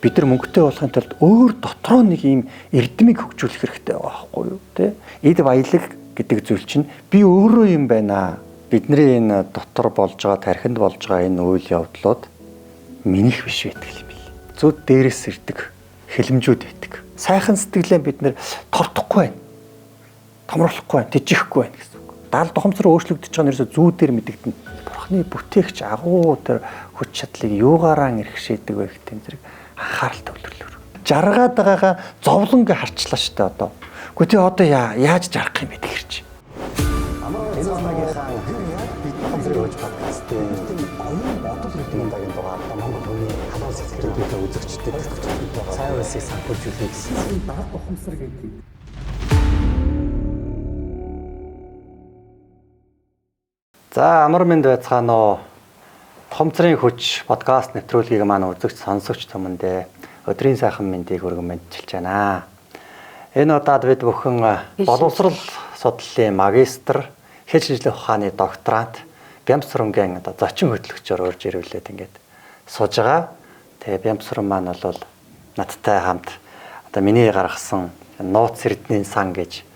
Бид нар мөнгөтэй болохын тулд өөр дотроо нэг юм эрдэмийг хөгжүүлэх хэрэгтэй байгаа байхгүй юу те. Эд баялаг гэдэг зүйл чинь би өөрөө юм байна. Бидний энэ дотор болж байгаа тархинд болж байгаа энэ үйл явдлууд минийх биш байдаг юм бэл. Зүуд дээрээс ирдэг хэлэмжүүд байдаг. Сайхан сэтгэлээ бид нэр тордохгүй байна. Томруулахгүй байна, тижихгүй байна гэсэн үг. Даал тухамсар өөрчлөгдөж байгаа нэрсээ зүүдээр мэдэгдэнэ. Бурхны бүтээгч агуу тэр хүч чадлыг юугаараа иргэшээдэг вэ гэх тийм зэрэг анхаарал төвлөрлөөр. Жаргаад байгаагаа зовлон гэж харчлаа шүү дээ одоо. Гэхдээ тий одоо яаж жаргах юм бэ тэгэрч. Энэ цагийнхаа бид хамтран подкастын оюун бодол гэдэг энэ дугаар Монгол хүний халуун сэтгэлүүдээ үзэгчдэд сайн үсийг санхүүж үлээ гэсэн. Даал тухамсар гэдэг. За амар мэнд байцгаана уу. Томцрын хүч подкаст нэвтрүүлгийг маань үзэгч сонсогч түмэндээ өдрийн сайхан мэндийг хүргэн мэдчилж байна. Энэ удаад бид бүхэн боловсрол судлалын магистр, хэл шинжлэх ухааны докторант, Бямсрунгийн зочин хөтлөгчөөр урьж ирүүлээд ингээд сууж байгаа. Тэгээ Бямсрун маань бол надтай хамт одоо миний гаргасан нууц эрдэнийн сан гэж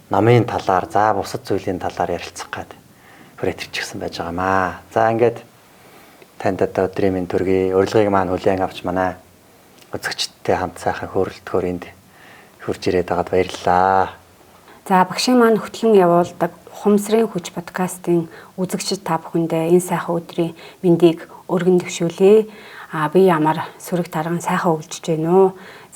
номын талаар, за бусад зүйлийн талаар ярилцах гээд хүрэтэрчихсэн байж байгаамаа. За ингээд танд одоо өдрийн мэнд төргий урилгыг маань хүлээн авч манай үзэгчдтэй хамт сайхан хөрөлтгөөр энд хурж ирээд байгаад баярлалаа. За багшийн маань хөтлөн явуулдаг Ухамсрын хүч подкастын үзэгчид та бүхэндээ энэ сайхан өдрийн мэндийг өргөн төвшүүлье. Би ямар сүрэг тарган сайхан өвлжж байна уу?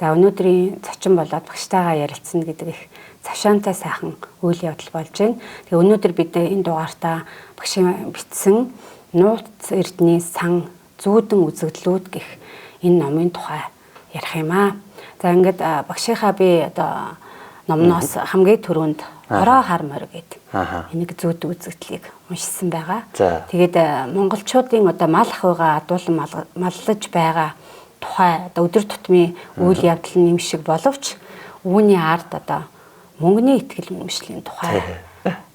За өнөөдрийн зочин болоод багштайгаа ярилцсан гэдэг их цавшаантай сайхан үйл явдал болж байна. Тэгээ өнөөдөр бид энэ дугаартаа багшийн бичсэн нууц эрдэнийн сан зүүдэн үзэгдлүүд гэх энэ номын тухай ярих юм аа. За ингээд багшийнхаа би одоо номноос хамгийн түрүүнд ороо хар морь гэдэг энийг зүүд үзэгдлийг уншсан байгаа. Тэгээд монголчуудын одоо мал ахуйгаа адуулан маллаж байгаа тухай одоо өдөр тутмын үйл явдал нэм шиг боловч үүний ард одоо мөнгөний итгэл үнэмшлийн тухай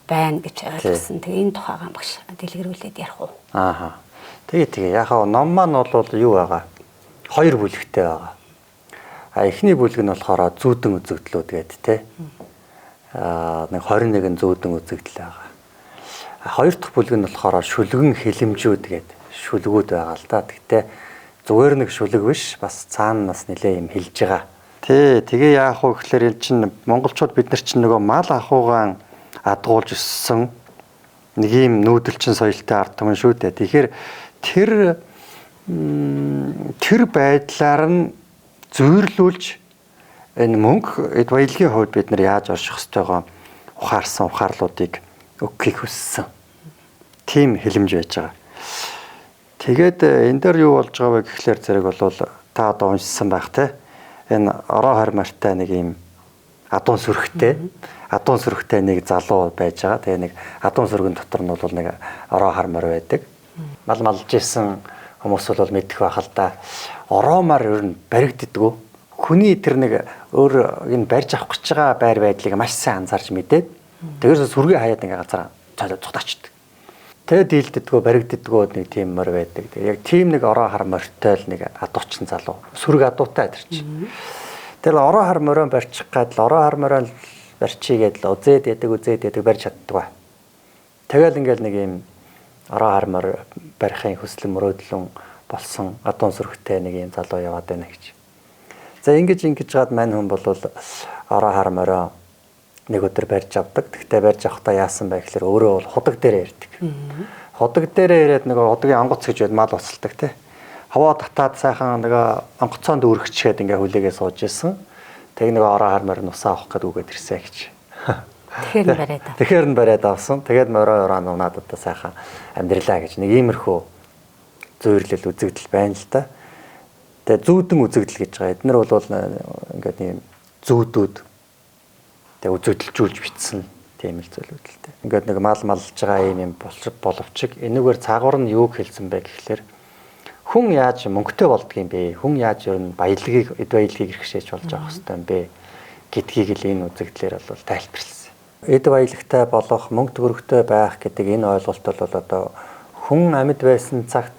байна гэж ойлгосон. Тэгээ энэ тухайгаа багш дэлгэрүүлээд ярих уу? Тэгээ яхаа ном маань бол юу байгаа? Хоёр бүлэгтэй байгаа. Эхний бүлэг нь болохоор зүүдэн үзэгдлүүд гэдэг те. Нэг 21 зүүдэн үзэгдэл байгаа. Хоёр дахь бүлэг нь болохоор шүлгэн хэлэмжүүд гэдэг шүлгүүд байгаа л да. Гэхдээ зүгээр нэг шүлэг биш, бас цаанаас нэлээ юм хэлж байгаа. Тэгээ яах вэ гэхээр энэ чинь монголчууд бид нар чинь нөгөө мал ахуйгаан адгуулж өссөн нэг юм нүүдэлчин соёлтой ард түмэн шүү дээ. Тэгэхээр тэр байдлаар нь зүйрлүүлж энэ мөнгө эд баялагын хувьд бид нар яаж орших ёстойгоо ухаарсан ухаарлуудыг өгөхийг хүссэн. Тим хэлэмж байж байгаа. Тэгээд энэ дээр юу болж байгаа вэ гэхлээр зэрэг бол та одоо уншсан байх те. Энэ ороо хормортой нэг юм адуун сүрхтэй нэг залуу байж байгаа. Тэгээ нэг адуун сүргэн дотор нь бол нэг ороо хормор байдаг. Малж исэн хүмүүс бол мэдэх байх л да. Ороомаар ер нь баригддаггүй. Хүний тэр нэг өөр энэ барьж авах гэж байгаа байр байдлыг маш сайн анзаарч мэдээд тэгээс сүргээ хаяад ингээ газар цогтаачдаг. Тэгээ дийлддэггүй, баригддаггүй нэг тийм мөр байдаг. Тэгээ яг тийм нэг ороо хар морьтой л нэг адуучин залуу. Сүрэг адуутай тэр чинь. Тэгэл ороо хар морион барьчих гад л ороо хар морион барьчихгээд л үзээд ядаг барьж чаддгаа. Тэгэл ингээл нэг юм ороо хар морь барихын хүсэл мөрөөдлөн болсон адуун сүрэгтэй нэг юм залуу яваад байна гэж. За ингэж жаад мань хүн бол ороо хар морио нэг өдөр барьж авдаг. Тэгтээ барьж авахдаа яасан бэ гэхээр өөрөө бол худаг дээрээ ирдэг. Худаг дээрээ ирээд нөгөө худгийн онгоц гэж мал уцалдаг те. Хаваа татаад сайхан нөгөө онгоцоонд өргөчгээд ингээ хүлээгээ сууж исэн. Тэг нөгөө ороо хар морь нусаа авах гэдэг үгээд ирсэн гэж. Тэгэхээр нь бариад авсан. Тэгээд мороо нунаад одоо сайхан амьдралаа гэж нэг иймэрхүү зүйрлэл үзэгдэл байна л да. Тэгээ зүүдэн үзэгдэл гэж байгаа. Эднэр бол ингээд ийм зүүдүүд тэгээ үзэгдэлжүүлж бичсэн тийм л зүйл үүдэлтэй. Ингээд нэг малж байгаа юм боловчиг энэгээр цаагуур нь юу хэлсэн бэ гэхлээр хүн яаж мөнгөтэй болдгийм бэ? Хүн яаж ер нь эд баялагийг иргэшээж болж авах хэвээр юм бэ гэдгийг л энэ үзэгдлэр бол тайлбарласан. Эд баялагтай болох, мөнгө төгрөгтэй байх гэдэг энэ ойлголт бол одоо хүн амьд байсан цагт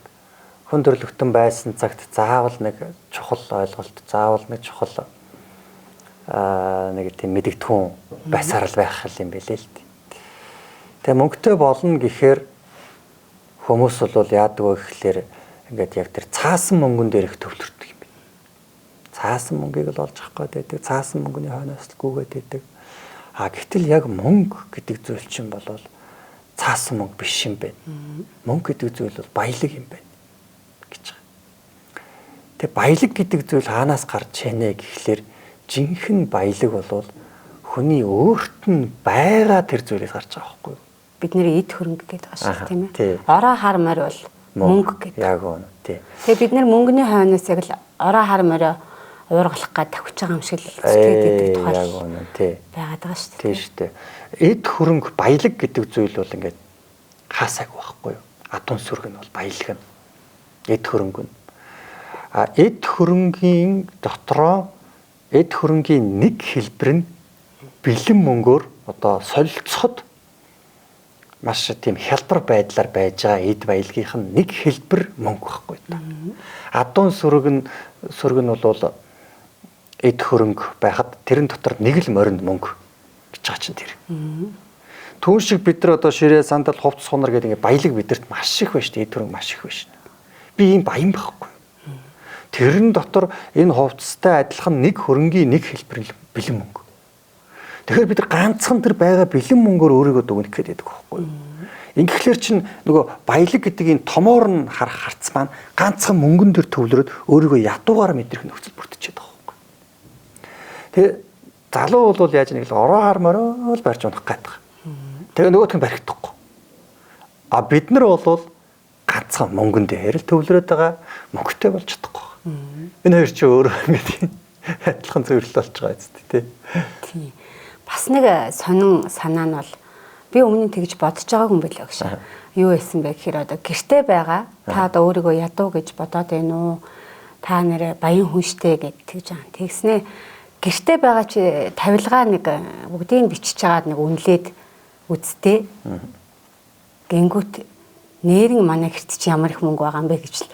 хүн төрлөختөн байсан цагт заавал нэг чухал ойлголт, заавал нэг чухал нэг тийм мэдэгдэхүүн байсаар л байх юм билээ л дээ. Тэгээ мөнгөтэй болно гэхээр хүмүүс бол яадаг вэ гэхлээр ингээд яг тэр цаасан мөнгөн дээр их төвлөрдөг юм байна. Цаасан мөнгийг л олж авах гэдэг, цаасан мөнгөний хойноос л гүгээд байдаг. Гэтэл яг мөнгө гэдэг зүйл чинь бол цаасан мөнгө биш юм байна. Мөнгө гэдэг зүйл бол баялаг юм байна гэж байгаа. Тэгээ баялаг гэдэг зүйл хаанаас гарч ийнэ гэхлээр жинхэнэ баялаг бол хүний өөрт нь байгаа тэр зүйлээс гарч байгаа байхгүй юу? Бидний эд хөрөнгө гэдэг байгаа шүү тийм ээ. Ороо хар морь бол мөнгө гэдэг. Яг үнэ тий. Тэгээ бид нэр мөнгөний хойноос яг л ороо хар морь уургалах гад тавьж байгаа юм шиг л сэтгэдэг тухай. Яг үнэ тий. Байгаад байгаа шүү дээ. Тий шүү дээ. Эд хөрөнгө баялаг гэдэг зүйл бол ингээд хаасаагүй байхгүй юу? Адуун сүрэг нь бол баялаг нь. Эд хөрөнгө нь. Эд хөрөнгийн дотроо эд хөрөнгийн нэг хэлбэр нь бэлэн мөнгөөр одоо солилцоход маш тийм хялбар байдлаар байж байгаа эд баялагийнх нь нэг хэлбэр мөнгө байхгүй та. Адуун сүрэг нь бол эд хөрөнгө байхад тэрэн дотор нэг л моринд мөнгө гэж байгаа чинь тэр. Түүн шиг бид нар одоо ширээ сандал хувцс хунар гэдэг ингээ баялаг бидэрт маш их байна шүү дээ. Эд хөрөнгө маш их байна шүү. Би ийм баян байхгүй. Тэрэн дотор энэ хувцастай адилхан нэг хөрөнгийн нэг хэлбэр бэлэн мөнгө. Тэгэхээр бид нар ганцхан тэр байгаа бэлэн мөнгөөр өөрийгөө дүгнэх гэдэг байхгүй юу? Ингэхлээр чинь нөгөө баялаг гэдэг энэ томоор нь харах харц маань ганцхан мөнгөн төр төвлөрөөд өөрийгөө ядуугаар мэдрэх нөхцөл бүрдчихэд байгаа байхгүй юу? Тэгээ залуу бол яаж нэг л ороо хар мороо л барьж унах гэдэг. Тэгээ нөгөөх нь баригдахгүй. Бид нар бол ганцхан мөнгөн дээр л төвлөрөөд байгаа мөнгөтэй болж чадахгүй. Энэ хоёр чи өөрөө ингээд адилхан зөвлөл болж байгаа зү тий. Тий. Бас нэг сонин санаа нь бол би өмнө нь тэгж бодож байгаагүй юм билээ гэж. Юу байсан бэ гэхээр одоо гэртээ байгаа. Та одоо өөрийгөө ядуу гэж бодоод байна уу? Та нэрээ баян хүн штэ гэж тэгж байгаа. Тэгснээ гэртээ байгаа чи тавилгаа нэг бүгдийг бичиж чагаад нэг үнэлээд үзтээ. Гингүүт нэрэн манай гэрт чи ямар их мөнгө байгаа юм бэ гэж л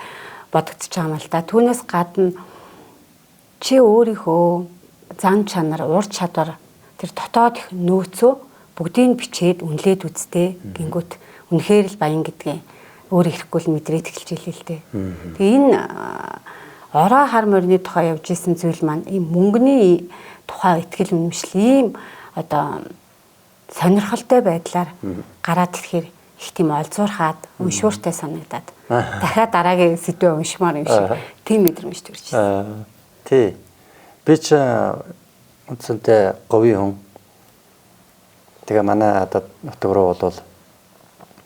бодогдож байгаа юм л да. Түүнээс гадна чи өөрийнхөө зан чанар, ур чадвар тэр дотоод их нөөцөө бүгдийг бичээд үнэлээд үзтээ. Гингүүт үнэхээр л баян гэдгийг өөр ирэхгүй л мэдрээд эхэлж илээ л дээ. Тэгээ энэ ороо хар морины тухай явж исэн зүйл маань ийм мөнгөний тухай ихтгэл үнэмшил ийм одоо сонирхолтой байдлаар гараад ирэхээр их тийм олзуурхаад уншууртай санагдаад дахиад дараагийн сэдвээ уншмаар юм шиг тийм мэдрэмж төрж байна. Тий. Би ч үндсэндээ говийн хүн. Тэгээ манай одоо нутаг руу бол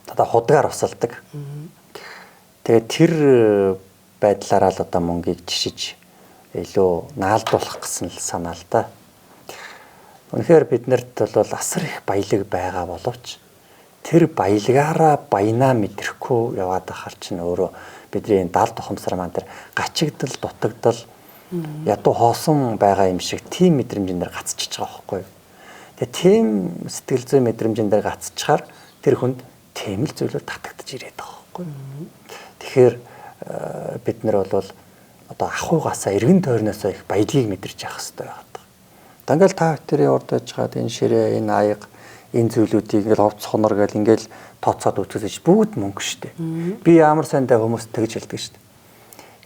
одоо худгаар усалдаг. Тэгээ тэр байдлаараа л одоо мөнгийг жишиж илүү наалдуулах гэсэн л санаа л да. Үнэхээр биднэрт бол асар их баялаг байгаа боловч тэр баялагаараа баянаа мэдрэхгүй яваад ахаар чинь өөрөө бидний далд тухамсар маань тэр гачигдал, дутагдал, ядуу хоосон байгаа юм шиг тийм мэдрэмжэн дээр гацчихж байгаа байхгүй юу. Тэгээ тийм сэтгэл зүй мэдрэмжэн дээр гацчихаар тэр хүнд тийм л зүйлээр татагдж ирээд байгаа байхгүй юу. Тэгэхээр бид нар бол одоо ахуйгаасаа эргэн тойрноосоо их баялагийг мэдэрч явах хэрэгтэй байгаа. Ингээл та бүхэн урд байж байгаад энэ ширээ, энэ аяга, энэ зүйлүүдийг ингээл хувцс хонор гэл ингээл тооцоод үзэж бүгд мөнгө штэ. Би ямар сайндаа хүмүүс тэгж хэлдэг штэ.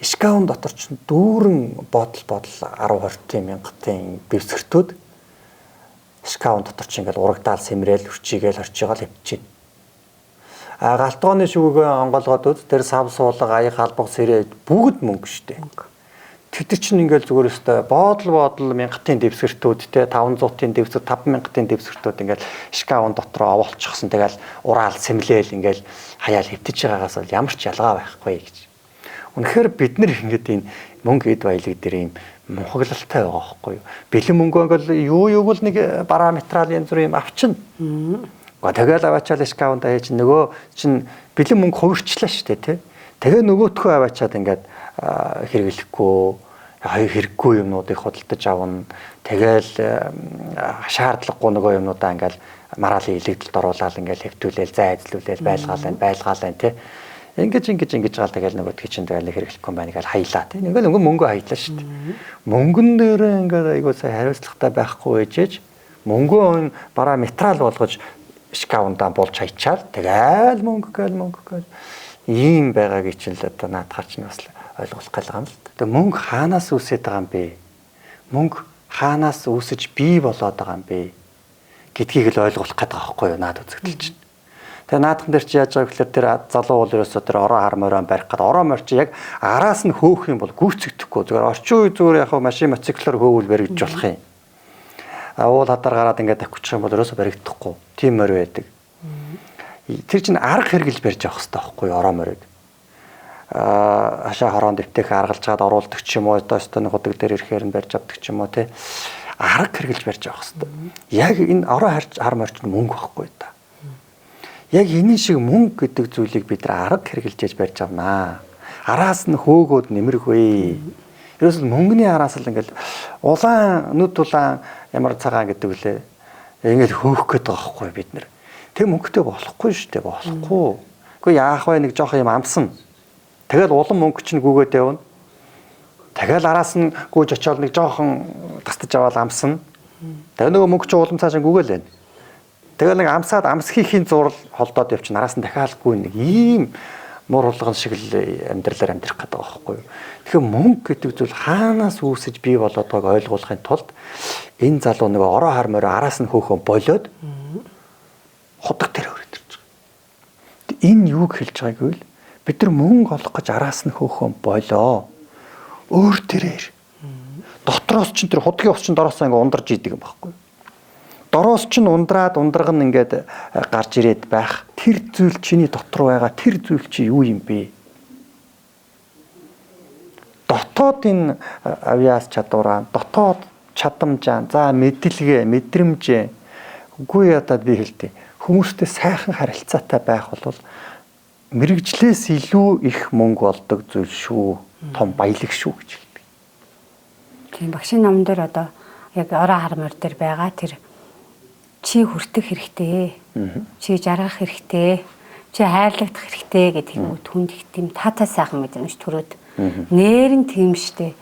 Ишкаун дотор ч дүүрэн бодол 10-20 мянгатын бивсгэртүүд ишкаун дотор ч ингээл урагдаал сэмрээл өрчигээл орчигаал хөвчээд. Галтгооны шүгөө онгоолгоод үз тэр сав суулга аяг халбаг сэрээ бүгд мөнгө штэ. Тэд чинь ингээл зүгээр өстой бодол мянгатын дэвсгэртүүд те 500-ын дэвсгэр 5,000-ын дэвсгэртүүд ингээл ишкаун дотроо оволчихсон тэгэл ураал сэмлээл ингээл хаяал хөвтөж байгаагаас бол ямар ч ялгаа байхгүй гэж. Үнэхээр бид нар ингээд энэ мөнгө эд баялаг дээр юм мунхаглалтай байгаа байхгүй юу. Бэлэн мөнгө ингээл юу л нэг параметрал янз бүр юм авчна. Тэгэл аваачаал ишкаунд аяж нөгөө чин бэлэн мөнгө хувирчлаа штэ тий. Тэгээ нөгөөтгөө аваачаад ингээд хэрэггүй юмнуудыг худалдаж авна. Тэгэл шаардлагагүй нөгөө юмнуудаа ингээл мараалын илэгдэлд оруулаад ингээл хэвтүүлээл, зайзлүүлээл, байлгаалаа тий. Ингэж гал тэгэл нөгөөдгий чинь тэгэл хэрэглэхгүй байна гэж хаялаа тийм. Ингээл мөнгө хаялаа шүү дээ. Мөнгөн дээр ингээд айгуу сая хариуцлагатай байхгүй ээжээж мөнгөө бараа материал болгож шкафундаа болж хайчаал тэгэл мөнгө ийм байгаагийн чинь л одоо наадахаар чинь бас ойлгох гал юм л. Тэгээ мөнгө хаанаас үүсээд байгаа юм бэ? Мөнгө хаанаас үүсэж бий болоод байгаа юм бэ? Гэдгийг л ойлгох гэдэг байхгүй юу наад үзэгдэл чинь. Тэгээ наадхан дээр чи яаж байгаа гэхээр тэр залуу бол ерөөсөө тэр ороо хар мороо барих гэдэг. Ороо морь чи яг араас нь хөөх юм бол гүйцэгдэхгүй. Зүгээр орчин үе зүгээр яг машин моциклоор хөөвөл баригдж болох юм. Уул хадар гараад ингээд авчих юм бол ерөөсөө баригдахгүй. Тийм морь байдаг. Тэр чинь арга хэрэглэж барьж авах хэрэгтэй байхгүй юу ороо морийг. Хашаа хорон дэвтэх аргалж чад оруулдаг ч юм уу одоо өстөний худаг дээр ирэхээр нь барьж авдаг ч юм уу тий. Арга хэрэглэж барьж авах хэрэгтэй. Яг энэ ороо хар морь чинь мөнгө байхгүй та. Яг энэ шиг мөнгө гэдэг зүйлийг бид нар арга хэрэгжилж барьж авнаа. Араас нь хөөгөөд нэмэргүй. Ерөөсөл мөнгөний араас л ингээл нүд улаан ямар цагаан гэдэг үлээ. Ингээл хөөх гээд байгаа байхгүй бид нар. Тэг мөнгөтэй болохгүй шүү дээ болохгүй. Гэхдээ яах вэ нэг жоох юм амсан. Тэгэл улам мөнгө чинь гүгээд явна. Тэгэл араас нь гүйж очиод нэг жоохон тастаж аваад амсан. Тэгээ нөгөө мөнгө чинь улам цаашаа гүгээл байна. Тэгэл нэг амсаад амсхийхийн зурал холдоод явчихна. Араас нь дахиалгүй нэг ийм муур хулган шиг л амьдралаар амьдрах гэдэг байгаа байхгүй юу. Тэгэхээр мөнгө гэдэг зүйл хаанаас үүсэж бий болоод байгааг ойлгуулахын тулд энэ залуу нэг ороо хар морь араас нь хөөхөн болоод худаг дээр өрөөдөрч байгаа. Энэ юуг хэлж байгааг гэвэл бид нар мөнгө олох гэж араас нь хөөхөн болоо. Өөр тэрээр дотроос чинь тэр худгийн ус чинь дороосоо ингээ ундарж идэг юм байхгүй юу. Дороос чинь ундраг нь ингээд гарч ирээд байх. Тэр зүйл чиний дотор байгаа. Тэр зүйл чи юу юм бэ? Дотоодын авиас чадвараа, дотоод чадамжаа, за мэдлэгээ, мэдрэмжээ. Үгүй ядаад би хэлдэг. Хүмүүстэй сайхан харилцаатай байх бол мэрэгжлээс илүү их мөнгө олдог зүйл шүү. Том баялаг шүү гэж хэлдэг. Тийм багшийн номон дээр одоо яг ороо хар морь дээр байгаа тэр чи хүртэх хэрэгтэй. Чи жаргах хэрэгтэй. Чи хайрлагдах хэрэгтэй гэдэг юм уу түнд их тийм таатай сайхан мэдрэмж төрөөд нэрэн тийм штэ.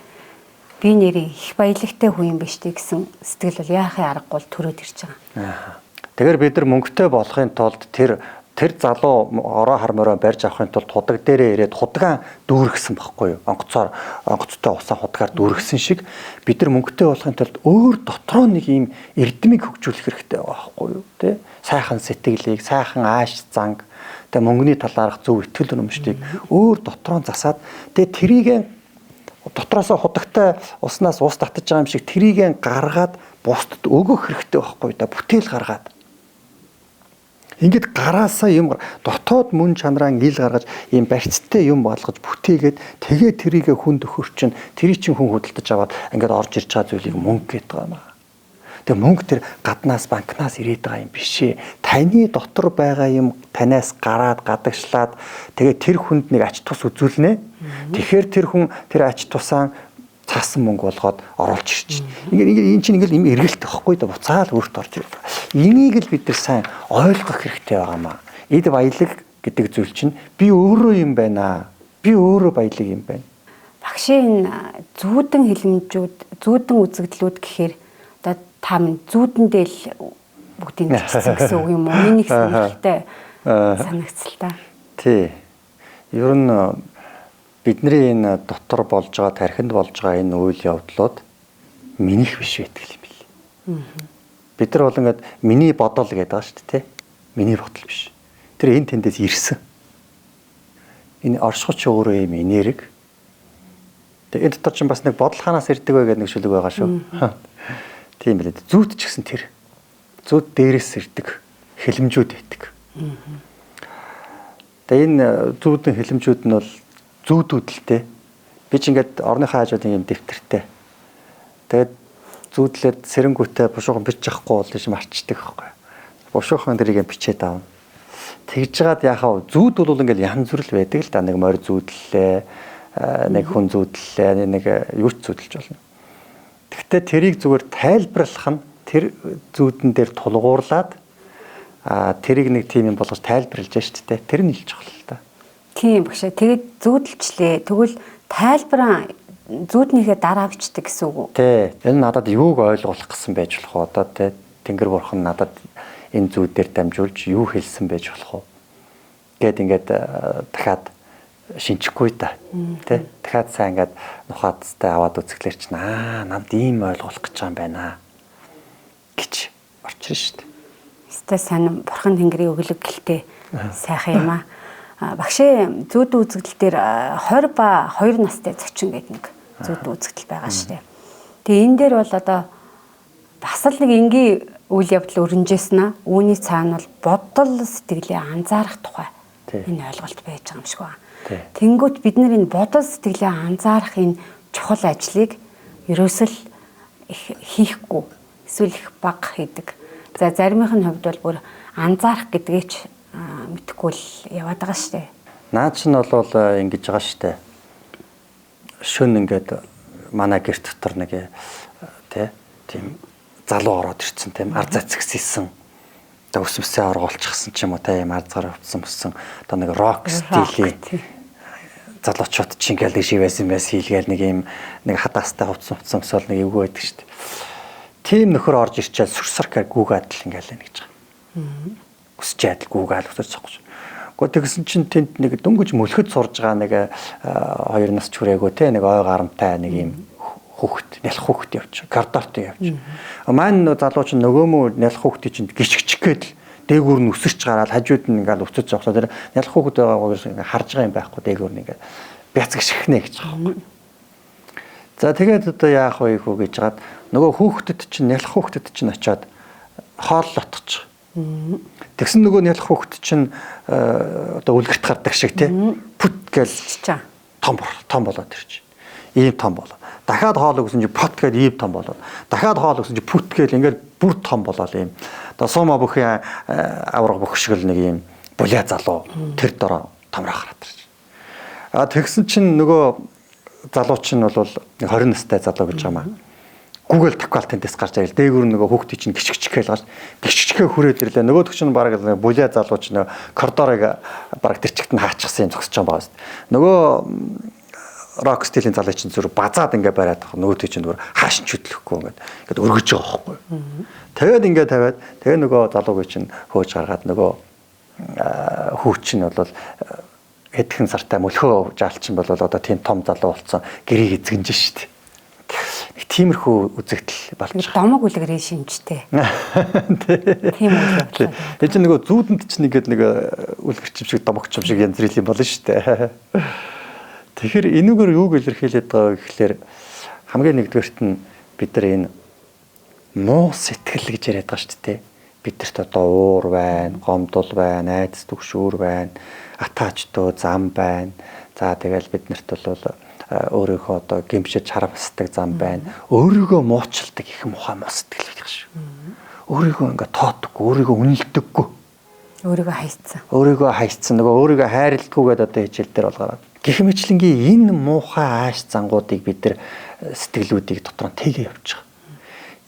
Би нэрээ их баялагтай хүн юм биш үү гэсэн сэтгэл бол яахын аргагүй төрөөд ирж байгаа. Тэгэхээр бид нар мөнгөтэй болохын тулд тэр залуу ороо хар мороо барьж авахын тулд худаг дээрээ ирээд худгаан дүүргэсэн байхгүй юу? Онгоцтой усаа худгаар дүүргэсэн шиг бид нар мөнгөтэй болохын тулд өөр дотроо нэг юм эрдэмийг хөгжүүлэх хэрэгтэй байхгүй юу? Тэ? Сайхан сэтгэлийг, сайхан ааш занг, тэ мөнгөний талаарх зөв итгэл үнэмшийг өөр дотроо засаад тэ тэрийг дотроосоо худагтай уснаас ус татаж байгаа юм шиг тэрийг гаргаад бусдад өгөх хэрэгтэй байхгүй юу? Бүтээл гаргаад ингээд гараасаа юм дотоод мөн чанараа ил гаргаж ийм барьцтай юм болгож бүтээгээд тэгээ тэрийг хүнд өхөрчин тэрийг чинь хүн хөдөлтөж аваад ингээд орж ирж байгаа зүйлийг мөнгө гэдэг юм аа. Тэгээ мөнгө тэр гаднаас банкнаас ирээд байгаа юм биш ээ. Таны дотор байгаа юм танаас гараад гадагшлаад тэгээ тэр хүнд нэг ач тус үзүүлнэ. Тэгэхээр тэр хүн тэр ач тусаа цаасан мөнгө болгоод оруулж ирж байна. Ингээд энэ чинь ингээд юм эргэлт байхгүй да буцаал өөрт орж ирдэг. Энийг л бид нар сайн ойлгох хэрэгтэй байгаамаа. Эд баялаг гэдэг зүйл чинь би өөрөө юм байна. Би өөрөө баялаг юм байна. Багшийн зүүдэн хэлэмжүүд, зүүдэн үзэгдлүүд гэхээр одоо та минь зүүдэндээ л бүгдийг зэгцсэн гэсэн үг юм уу? Миний хэлтэй санагцл та. Тий. Ер нь бидний энэ дотор болж байгаа, тархинд болж байгаа энэ үйл явдлууд минийх биш байдаг юм бэл. Бид нар бол ингээд миний бодол гэдэг байгаа шүү дээ, тэ? Миний бодол биш. Тэр энэ тэндээс ирсэн. Энэ оршихуч өөрөө юм энерги. Тэгээд дотор ч бас нэг бодол ханаас ирдэг вэ гэдэг нэг шүлэг байгаа шүү. Тийм билээ. Зүйт ч гэсэн тэр. Зүйт дээрээс ирдэг хэлэмжүүд байдаг. Тэгээд энэ зүүдэн хэлэмжүүд нь бол зүүдүүдэлтэй. Би ч ингээд орныхаа хажуудын юм дэвтэртэй. Тэгээд зүүдлээд сэрэнгүүтээ бушуухан бичиж авахгүй бол тийм арчдаг байхгүй. Бушуухан дэрийг бичээд аав. Тэгж жагаад яхаа зүүд бол ингээд янз бүр л байдаг л да. Нэг морь зүүдлээ, нэг хүн зүүдлээ, нэг юу ч зүүдэлж болно. Гэхдээ тэрийг зүгээр тайлбарлах нь тэр зүүдэн дээр тулгуурлаад тэрийг нэг тийм юм болгож тайлбарлаж штэ. Тэр нь илж чухал л да. Тийм багшаа. Тэгээд зүүдэлчлээ. Тэгвэл тайлбараа зүүднийхээ дараа бичдэг гэсэн үг үү? Тий. Энэ надад юуг ойлгуулах гэсэн байж болох вэ? Одоо тий Тэнгэр бурхан надад энэ зүүдээр дамжуулж юу хэлсэн байж болох вэ? Ингээд дахиад шинжихгүй та. Тий. Дахиад сайн ингээд нухацтай аваад үзэхлээр чинь надад ийм ойлгуулах гэж байгаа юм байна гэж орчрно шүү дээ. Өстой сайн бурхан Тэнгэрийн өглөг гэлтэй сайхан юм аа. Багшээ зүүд үзэгдэл дээр 20 ба 2 настай зочин гэдэг нэг зүүд үзэгдэл байгаа шүү дээ. Тэгээ энэ дээр бол одоо бас л нэг энгийн үйл явдал өрнжсэн аа. Үүний цаана бол бодол сэтгэлээ анзаарах тухай энэ ойлголт байж байгаа юм шиг байна. Тэнгүүт бид нар энэ бодол сэтгэлээ анзаарах энэ чухал ажлыг ерөөсөл хийхгүй эсвэл их бага хийдэг. За заримийнх нь хувьд бол бүр анзаарах гэдгээ ч мэдхгүй л яваад байгаа шүү дээ. Наад чинь бол ингэж байгаа шүү дээ. Шөн ингээд манай гэрт дотор нэг тийм залуу ороод ирсэн тийм ар зацгссэн. Одоо өсмөсөө оргуулчихсан ч юм уу тийм арзгаар утсан өссөн одоо нэг рок стилийн залуучууд чинь ингээл шивээс хийлгээл нэг юм нэг хадаастай утсан өсөөл нэг эвгүй байдаг шүү дээ. Тийм нөхөр орж ирчээд сүрсаркаар гүүгээд л ингээл нэг гэж байгаа. Өсчээд л гүүгээл өсөж цогч. Гэхдээ тэгсэн чинь тэнд нэг дөнгөж мөлхөд сурж байгаа нэг 2 нас хүрээгүй те нэг ой гарамтай нэг юм хүүхэд нялх хүүхэд явж кардортой явж. Маань залууч нөгөөмөө нялх хүүхдийн чинь гიშгчгээд л дээгүүр нь өсөрч гараад хажууд нь ингээл өцөж зогсоо тэр нялх хүүхэд байгаагаар харж байгаа юм байхгүй дээгүүр нь ингээд бяцг шихнэ гэж байгаа юм. За тэгээд одоо яах вэ хөө гэж хаад нөгөө хүүхдэд чинь нялх хүүхдэд чинь очиод хооллотч. Тэгсэн нөгөө нялх хүүхд чинь одоо үлгэрт гардаг шиг тийм пүт гээл том болоод ирж. Ийм том болоо. Дахиад хоол өгсөн чи пот гээл ийм том болоо. Дахиад хоол өгсөн чи пүт гээл ингээд бүр том болоо ийм. Одоо суума бүхэн авраг бүх шиг л нэг ийм булаа залуу тэр дороо томроо гараад ирж. Тэгсэн чинь нөгөө залууч нь бол 20 настай залуу гэж байгаа маа. Google таквал тэндээс гарч ирэл дээгүүр нөгөө хүүхдийн чинь гიშгчгээл гаш гიშгчгээ хүрээд ирлээ. Нөгөөдөг чинь баг булаа залууч нөгөө коридорыг баг тэр чигт нь хаачихсан юм зогсож байгаа биз. Нөгөө рок стилийн залуу чинь зүр базаад ингээ бариад байгаа. Нөгөөдөг чинь зүгээр хааш ч хөдлөхгүй ингээд өргөж байгаа байхгүй. Тэгээд ингээ тавиад тэгээ нөгөө залуугийн чинь хөөж гаргаад нөгөө хүүч нь бол эдхэн сартай мөлхөө жаалчин бол одоо тийм том залуу болсон гэрийг эзэгнэж штт. Нэг тиймэрхүү үзэгдэл болж байгаа. Домог үлгэрээ шинжтэй. Тийм үү. Тэр чинь нөгөө зүүдэнд чинь ингээд нэг үлгэрчим шиг домогчим шиг янз бүрийн болно штт. Тэгэхээр энэгээр юуг илэрхийлээд байгаа гэхэлэр хамгийн нэгдүгээрт нь бид нар энэ муу сэтгэл гэж яриад байгаа штт. Бидэрт одоо уур байна, гомдол байна, айдас түгшүүр байна, атаачдоо зам байна. За тэгэл биднэрт бол өөрийнхөө одоо гимшиж харамсдаг зам байна. Өөрийгөө муучилдаг их мухай муу сэтгэл байдаг шүү. Өөрийгөө ингээ тоодоггүй, өөрийгөө үнэлдэггүй. Өөрийгөө хайцсан. Нөгөө өөрийгөө хайрлтгүйгээд одоо хичээл дээр болгараад. Гэх мэтлэнгийн энэ муухай ааш зангуудыг бид нар сэтгэлүүдийг дотор нь тэгээ явж байгаа.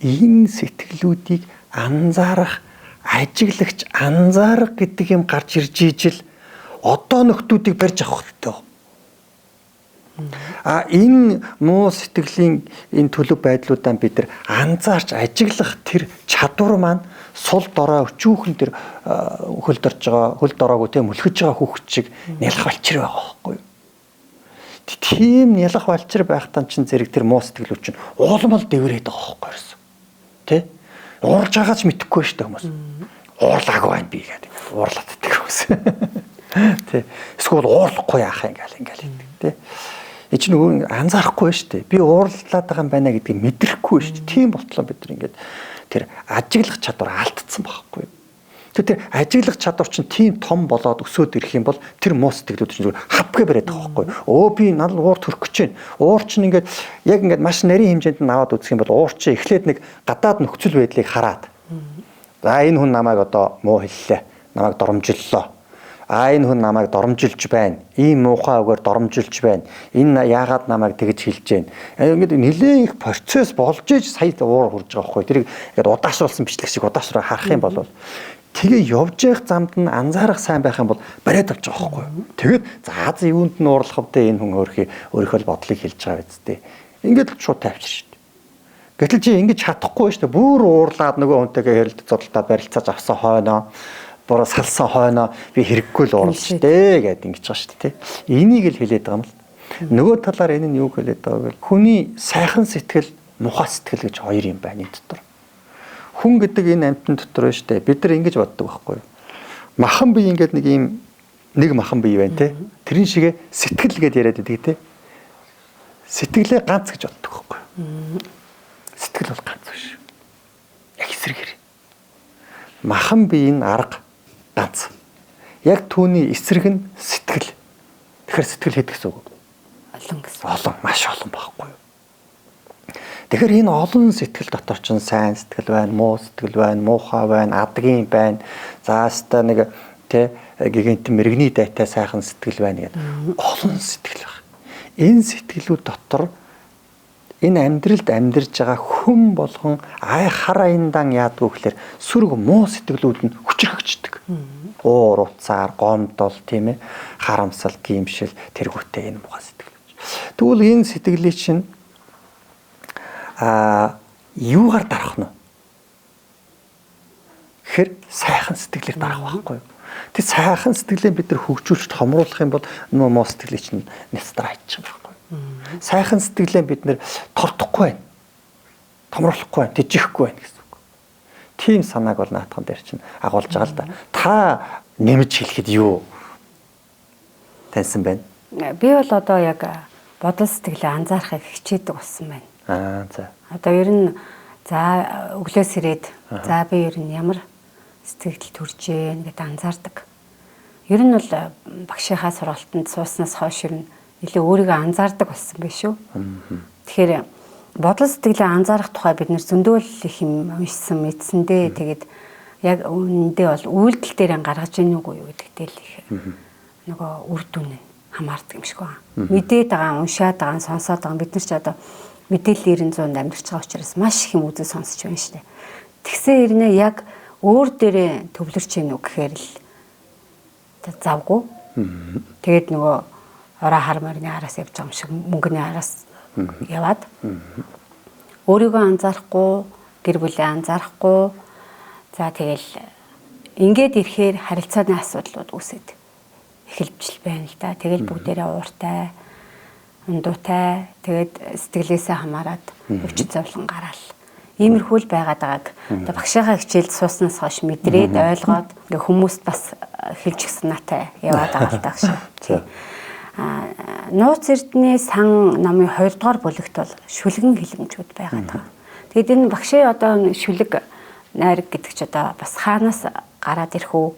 Энэ сэтгэлүүдийг анзаарах, ажиглагч анзаарах гэдэг юм гарч ирж ижил одоо нөхдүүдийг барьж авах хэрэгтэй. Энэ муу сэтгэлийн энэ төлөв байдлуудаа бид нар анзаарч ажиглах тэр чадвар маань сул дорой өчүүхэн тэр хөлд орж байгаа, хөлд ороогүй тийм мөлхөж байгаа хүүхэд шиг нялх балчир байгаа байхгүй юу? Тийм нялх балчир байхтан чин зэрэг тэр муу сэтгэлүүд чинь уулмал дэврээд байгаа байхгүй юу? Тэ? Уурж байгаач мэдэхгүй шүү дээ хүмүүс. Уурлааг байна би гэдэг. Уурлаад идэх хүмүүс. Тэ? Эсвэл уурлахгүй яах юм ингээл тэ? Эч нөгөө анзаарахгүй шүү дээ. Би уурлаад байгаа юм байна гэдгийг мэдрэхгүй шүү дээ. Тийм болтлоо бид нар ингээд тэр ажиглах чадвар алдсан байхгүй юу? Тэр ажиглах чадвар чинь тийм том болоод өсөөд ирэх юм бол тэр муу сэтгэлүүд чинь зүгээр хавхаа бариад байгаа байхгүй юу? Өө би надад уур төрөх гэж байна. Уур чинь ингээд яг ингээд маш нарийн хэмжээнд нь аваад үзэх юм бол уур чинь эхлээд нэг гадаад нөхцөл байдлыг хараад. За энэ хүн намайг одоо муу хэллээ. Намайг доромжиллоо. Энэ хүн намайг доромжилж байна. Ийм муухай үгээр доромжилж байна. Энэ яагаад намайг тэгж хэлж байна. Ингээд нэлээд их процесс болж иж сая уур хурж байгаа байхгүй. Тэрийг ингээд удаашруулсан бичлэг шиг удаашраа харах юм бол Тэгээ явж явах замд нь анзаарах сайн байх юм бол бариад авч байгаа байхгүй юу. Тэгээд за юунд нь уурлах вэ энэ хүн өөрийнхөө бодлыг хэлж байгаа биз дээ. Ингээд л шууд тавьчих шүү дээ. Гэтэл чи ингэж чадахгүй шүү дээ. Бүр уурлаад нөгөө хүнтэйгээ хэрэлдэж зодтолтой барилцааж авсан хойноо буруу салсан хойноо би хэрэггүй л уурлж дээ гэдэг ингэж байгаа шүү дээ. Энийг л хэлээд байгаа юм л. Нөгөө талаар энэ нь юу хэлээд байгааг вэ? Хүний сайхан сэтгэл, муухай сэтгэл гэж хоёр юм байна энэ дотор. Хүн гэдэг энэ амьтан дотор байна шүү дээ. Бид нар ингэж боддог байхгүй юу? Махан бие ингээд нэг махан бие байна те. Тэрэн шигээ сэтгэл гэдээ яриад байдаг те. Сэтгэлээ ганц гэж боддог байхгүй юу? Сэтгэл бол ганц биш. Яг эсрэг. Махан биеийн арга ганц. Яг түүний эсрэг нь сэтгэл. Тэгэхээр сэтгэл хэд гэсэн үг? Олон гэсэн. Олон, маш олон байхгүй юу? Тэгэхээр энэ олон сэтгэл дотор ч сайн сэтгэл байна, муу сэтгэл байна, муухай байна, адгийн байна. За хаста нэг тэ гигантын мэрэгний дайтай сайхан сэтгэл байна гэдэг. Олон сэтгэл байна. Энэ сэтгэлүүд дотор энэ амьдралд амьдарж байгаа хүн болгон хар аяндан яадгүй гэхээр сүрг муу сэтгэлүүд нь хүчрхэгчдэг. Уур уцаар, гомдол, тийм ээ, харамсал, гимшил, тэргүүтэй энэ муухай сэтгэл. Тэгвэл энэ сэтгэлийг чинь юугаар дарах нь? Тэгэхээр сайхан сэтгэлээр дарах байхгүй юу? Тэг сайхан сэтгэлээ бид нар хөгжүүлж томруулах юм бол нөө муу сэтгэлийг чинь нэстраа хийчих юм байхгүй юу? Сайхан сэтгэлээ бид нар тордохгүй байна. Томруулахгүй байна, тэжихгүй байна гэсэн үг. Тийм санааг бол наадхан дээр чинь агуулж байгаа л да. Та нэмж хэлэхэд юу таньсан байна? Би бол одоо яг бодол сэтгэлээ анзаарахыг хичээдэг болсон байна. За. Одоо ер нь за өглөөс ирээд за би ер нь ямар сэтгэл төрж гэн гэдээ анзаардаг. Ер нь бол багшийнхаа сургалтанд сууснаас хойш ер нь илүү өөрийгөө анзаардаг болсон байх шүү. Тэгэхээр бодол сэтгэлээ анзаарах тухай бид нэр зөндөө их юм уншсан мэдсэндээ тэгээд яг үүндээ бол үйлдэл дээр гаргаж ийн үгүй юу гэдэгтэй л их нөгөө үр дүн нь хамаардаг юм шиг байна. Мэдээд байгаа, уншаад байгаа, сонсоод байгаа бид нар ч одоо мэдээлэл 900-д амьдарч байгаа учраас маш их юм үзэл сонсч байна шүү дээ. Тэгсэн хэрнээ яг өөр дээрээ төвлөрч ийн үг гэхээр л завгүй. Тэгээд нөгөө ороо хар марны араас явж байгаа юм шиг мөнгөний араас яваад өөрийгөө анзаарахгүй, гэр бүлээ анзаарахгүй. За тэгэл ингээд ирэхээр харилцааны асуудлууд үүсээд эхэлж байна л да. Тэгэл бүгдээрээ ууртай, ундуутай, тэгээд сэтгэлээсээ хамаарад өвчин зовлон гараал. Иймэрхүү л байгаад байгааг одоо багшийнхаа хичээлд сууснаас хойш мэдрээд ойлгоод ингээ хүмүүст бас хэлж гисэн натай яваад байгаа л таах шиг. Нууц эрдэнэ сан намын 2 дугаар бүлэгт бол шүлгэн хэлэмжүүд байгаад байгаа. Тэгэд энэ багшийн одоо шүлэг найраг гэдэг ч одоо бас хаанаас гараад ирэх үү?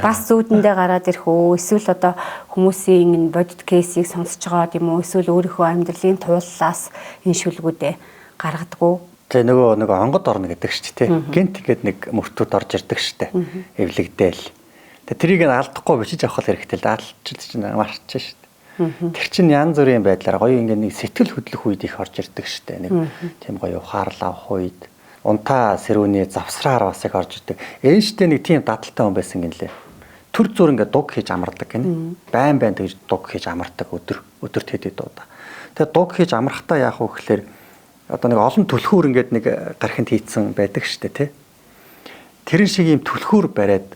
Бас зүүдэндээ гараад ирэх үү? Эсвэл одоо хүмүүсийн энэ бодит кейсийг сонсож байгаа юм уу? Эсвэл өөрийнхөө амьдралын тууллаас энэ шүлгүүдээ гаргадаг. Тэгээ нөгөө онгод орно гэдэг шүү дээ. Гинт ингээд нэг мөртүүд орж ирдэг шүү дээ. Эвлэгдээл. Тэгээ трийг нь алдахгүй бичиж авах хэрэгтэй л алдчихл чинь марч шүү дээ. Тэр чинь янз бүрийн байдлаар гоё ингээд нэг сэтгэл хөдлөх үед их орж ирдэг шүү дээ. Нэг тийм гоё ухаарл авах үед унтаа сэрүүний завсраар бас их орж ирдэг. Эйнштейн нэг тийм дадалтай хүн байсан гинлээ. Төр зүр ингээд дуг хийж амардаг гинэ. Байн тэгж дуг хийж амардаг өдөр тэдэд удаа. Тэгээ дуг хийж амрахтаа яах вэ гэхээр одоо нэг олон түлхүүр ингээд нэг гархинд хийцэн байдаг шүү дээ тий. Тэрэн шиг юм түлхүүр бариад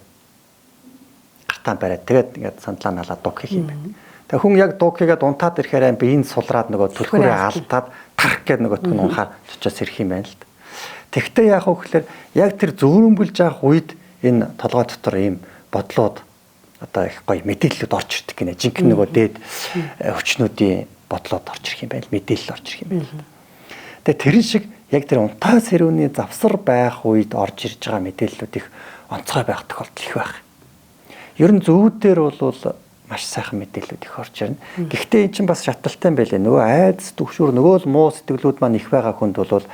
гартаа бариад тэгээд ингээд сандлаа налаад дуг хийх юм байна. Тэгээ хүн яг дуг хийгээд унтаад ирэхээр биеийн сулраад нөгөө түлхүүрээ алдаад тарах гэдэг нөгөө түн унхаар чочоос ирэх юм байна л да. Тэгтээ яах вэ гэхээр яг тэр зөөрөмбөлж авах үед энэ толгой дотор ийм бодлууд одоо их гоё мэдээллүүд орж ирдэг гинэ. Жинхэнэ нөгөө дээд хүчнүүдийн бодлоод орж ирэх юм байна. Мэдээлэл орж ирэх юм байна л да. Тэгээ тэрэн шиг яг тэр унтаа сэрүүний завсар байх үед орж ирж байгаа мэдээллүүд их онцгой байх тохиолдол их байх. Ер нь зүүдээр бол маш сайхан мэдээллүүд их орж ирнэ. Гэхдээ эн чинь бас шаталтай юм байлээ. Нөгөө айдас төгшүүр нөгөө л муу сэтгэлүүд маань их байгаа хүнд бол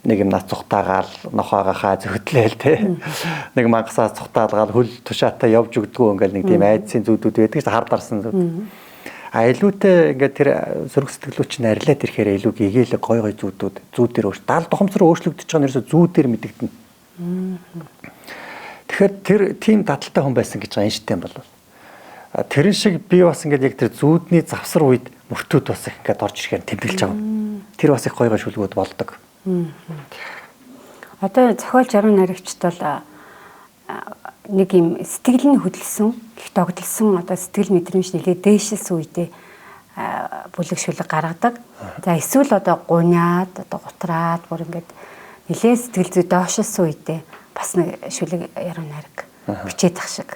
нэг юм нац цухтаагаал нохоогахаа зөглөөл те. Нэг мангасаа цухтаалгаал хөл тушаатай явж өгдгөө ингээл нэг тийм айдсын зүүдүүд байдаг шүү дээ. Хар дарсан зүүд. Илүүтэй ингээд тэр сөрөг сэтгэлүүд чинь арилаад ирэхээр илүү гэгээлэг гой зүүдүүд зүүдээр өөрчлөлт 70 тухамсар өөрчлөгдөж байгаа нь ерөөсөө зүүдээр мэдэгдэнэ. Тэгэхээр тэр тийм дадалтай хүн байсан гэж байгаа Эйнштейн бол. Тэрэн шиг би бас ингээд яг тэр зүүдний завсар үед мөртүүд бас их ингээд орж ирэхээр тэмдэглэж байгаа. Тэр бас их гоё шүлгүүд болдог. Одоо зохиолч Арван Найрагчд бол нэг юм сэтгэл нь хөдөлсөн, их догдолсон одоо сэтгэл мэдрэмж нэлээд дээшилсэн үедээ бүлэг шүлэг гаргадаг. За эсвэл одоо гуниад, одоо гутраад бүр ингээд нэлээд сэтгэл зүй доошилсан үедээ бас нэг шүлэг Арван Найраг бичээд ах шиг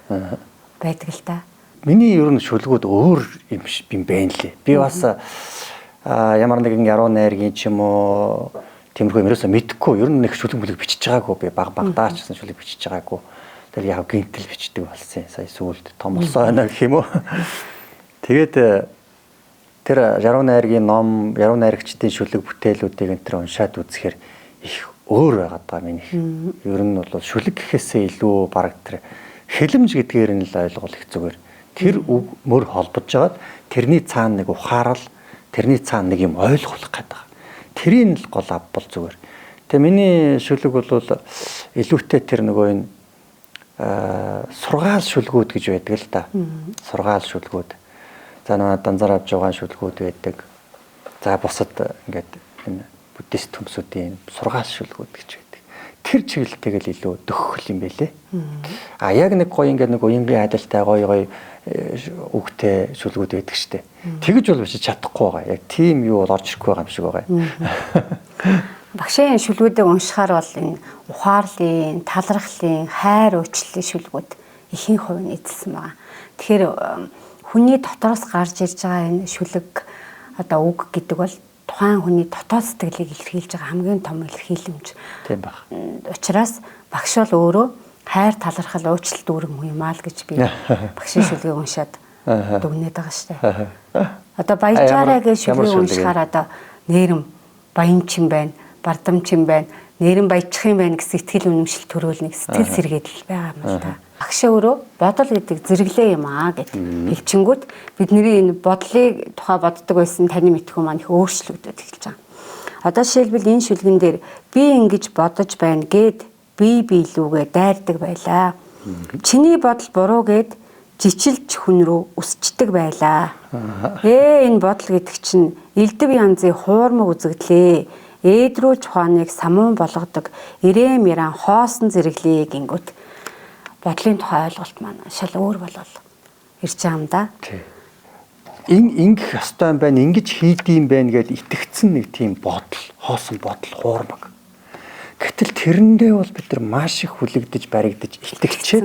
байдаг л да. Миний ер нь шүлгүүд өөр юм байна лээ. Би бас ямар нэгэн Арван Найргийн ч юм уу тиймэрхүү юмрээс мэдхгүй. Ер нь нэг шүлэг мүлэг бичиж байгаагүй. Би багтаа ч гэсэн шүлэг бичиж байгаагүй. Тэр яг гинтэл бичдэг болсон. Сая сүүлд том болсон байна гэх юм уу. Тэгээд тэр Арван Найргийн ном, Арван Найрагчдын шүлэг бүтээлүүдийг энэ төр уншаад үзэхээр их өөр байгаад байгаа минийх. Ер нь бол шүлэг гэхээсээ илүү бараг тэр хэлэмж гэдгээр нь л ойлгол их зүгээр. Тэр үг мөр холбож жагаад тэрний цаана нэг ухаарал, тэрний цаана нэг юм ойлгох гэдэг. Тэрийн л гол ав бол зүгээр. Тэгээ миний шүлэг бол илүүтэй тэр нөгөө энэ сургаал шүлгүүд гэж байдаг л да. Сургаал шүлгүүд. За нөгөө данзаар авж байгаа шүлгүүд байдаг. За бусад ингээд энэ буддист төмсүүдийн сургаал шүлгүүд гэж байдаг. Тэр чиглэлтэйг л илүү дөхөх юм байлээ. А яг нэг гоё ингээд нэг уянгийн адилтай гоё үгтэй шүлгүүд байдаг штэ. Тэгэж бол биш чадахгүй байгаа. Яг тийм юу бол орж ирэхгүй байгаа юм шиг байгаа. Багшийн шүлгүүдийг уншихаар бол энэ ухаарлын, талархлын, хайр уучлалын шүлгүүд ихэнх хувь нь эзэлсэн байгаа. Тэгэхээр хүний дотроос гарч ирж байгаа энэ шүлэг одоо үг гэдэг бол тухайн хүний дотоод сэтгэлийг илэрхийлж байгаа хамгийн том илэрхийлэмж. Тийм баг. Учираас багш бол өөрөө хайр талархал уучлалт дүүрэн хүн юм аа л гэж би багшийн шүлгийг уншаад дүгнээд байгаа штэ. Одоо баяжаараа гэж шүлгийг уншихаар одоо нээрэм баянчин байна, бардамчин байна, нэрэн баяжчих юм байна гэсэн сэтгэл үнэмшил төрөөлнө, сэтгэл сэргээдэл байгаа юм л да. Багш өөрөө бодол гэдэг зэрэглээ юм аа гэж хэлчингүүд бидний энэ бодлыг тухай боддог байсан таны мэдхүү маань их өөрчлөгдөд эхэлж байгаа. Одоо жишээлбэл энэ шүлгэн дээр би ингэж бодож байна гэд би биелүүгээ дайрдаг байлаа. Чиний бодол буруу гэд жижилж хүн рүү өсчдөг байлаа. Энэ бодол гэдэг чинь элдв янзын хуурмаг үзэгдлээ. Ээдрүүлж ухааныг самуун болгодог ирэм яран хоосон зэрэглээ гингүүт бодлын тухай ойлголт маань шал өөр болол ирж байгаа юм да. Ингэх ёстой юм байна, ингэж хийдэм байх гэж итгэцэн нэг тийм бодол, хоосон бодол хуурмаг. Гэтэл тэрэндээ бол бид нар маш их хүлэгдэж, баригдаж итгэлчээ.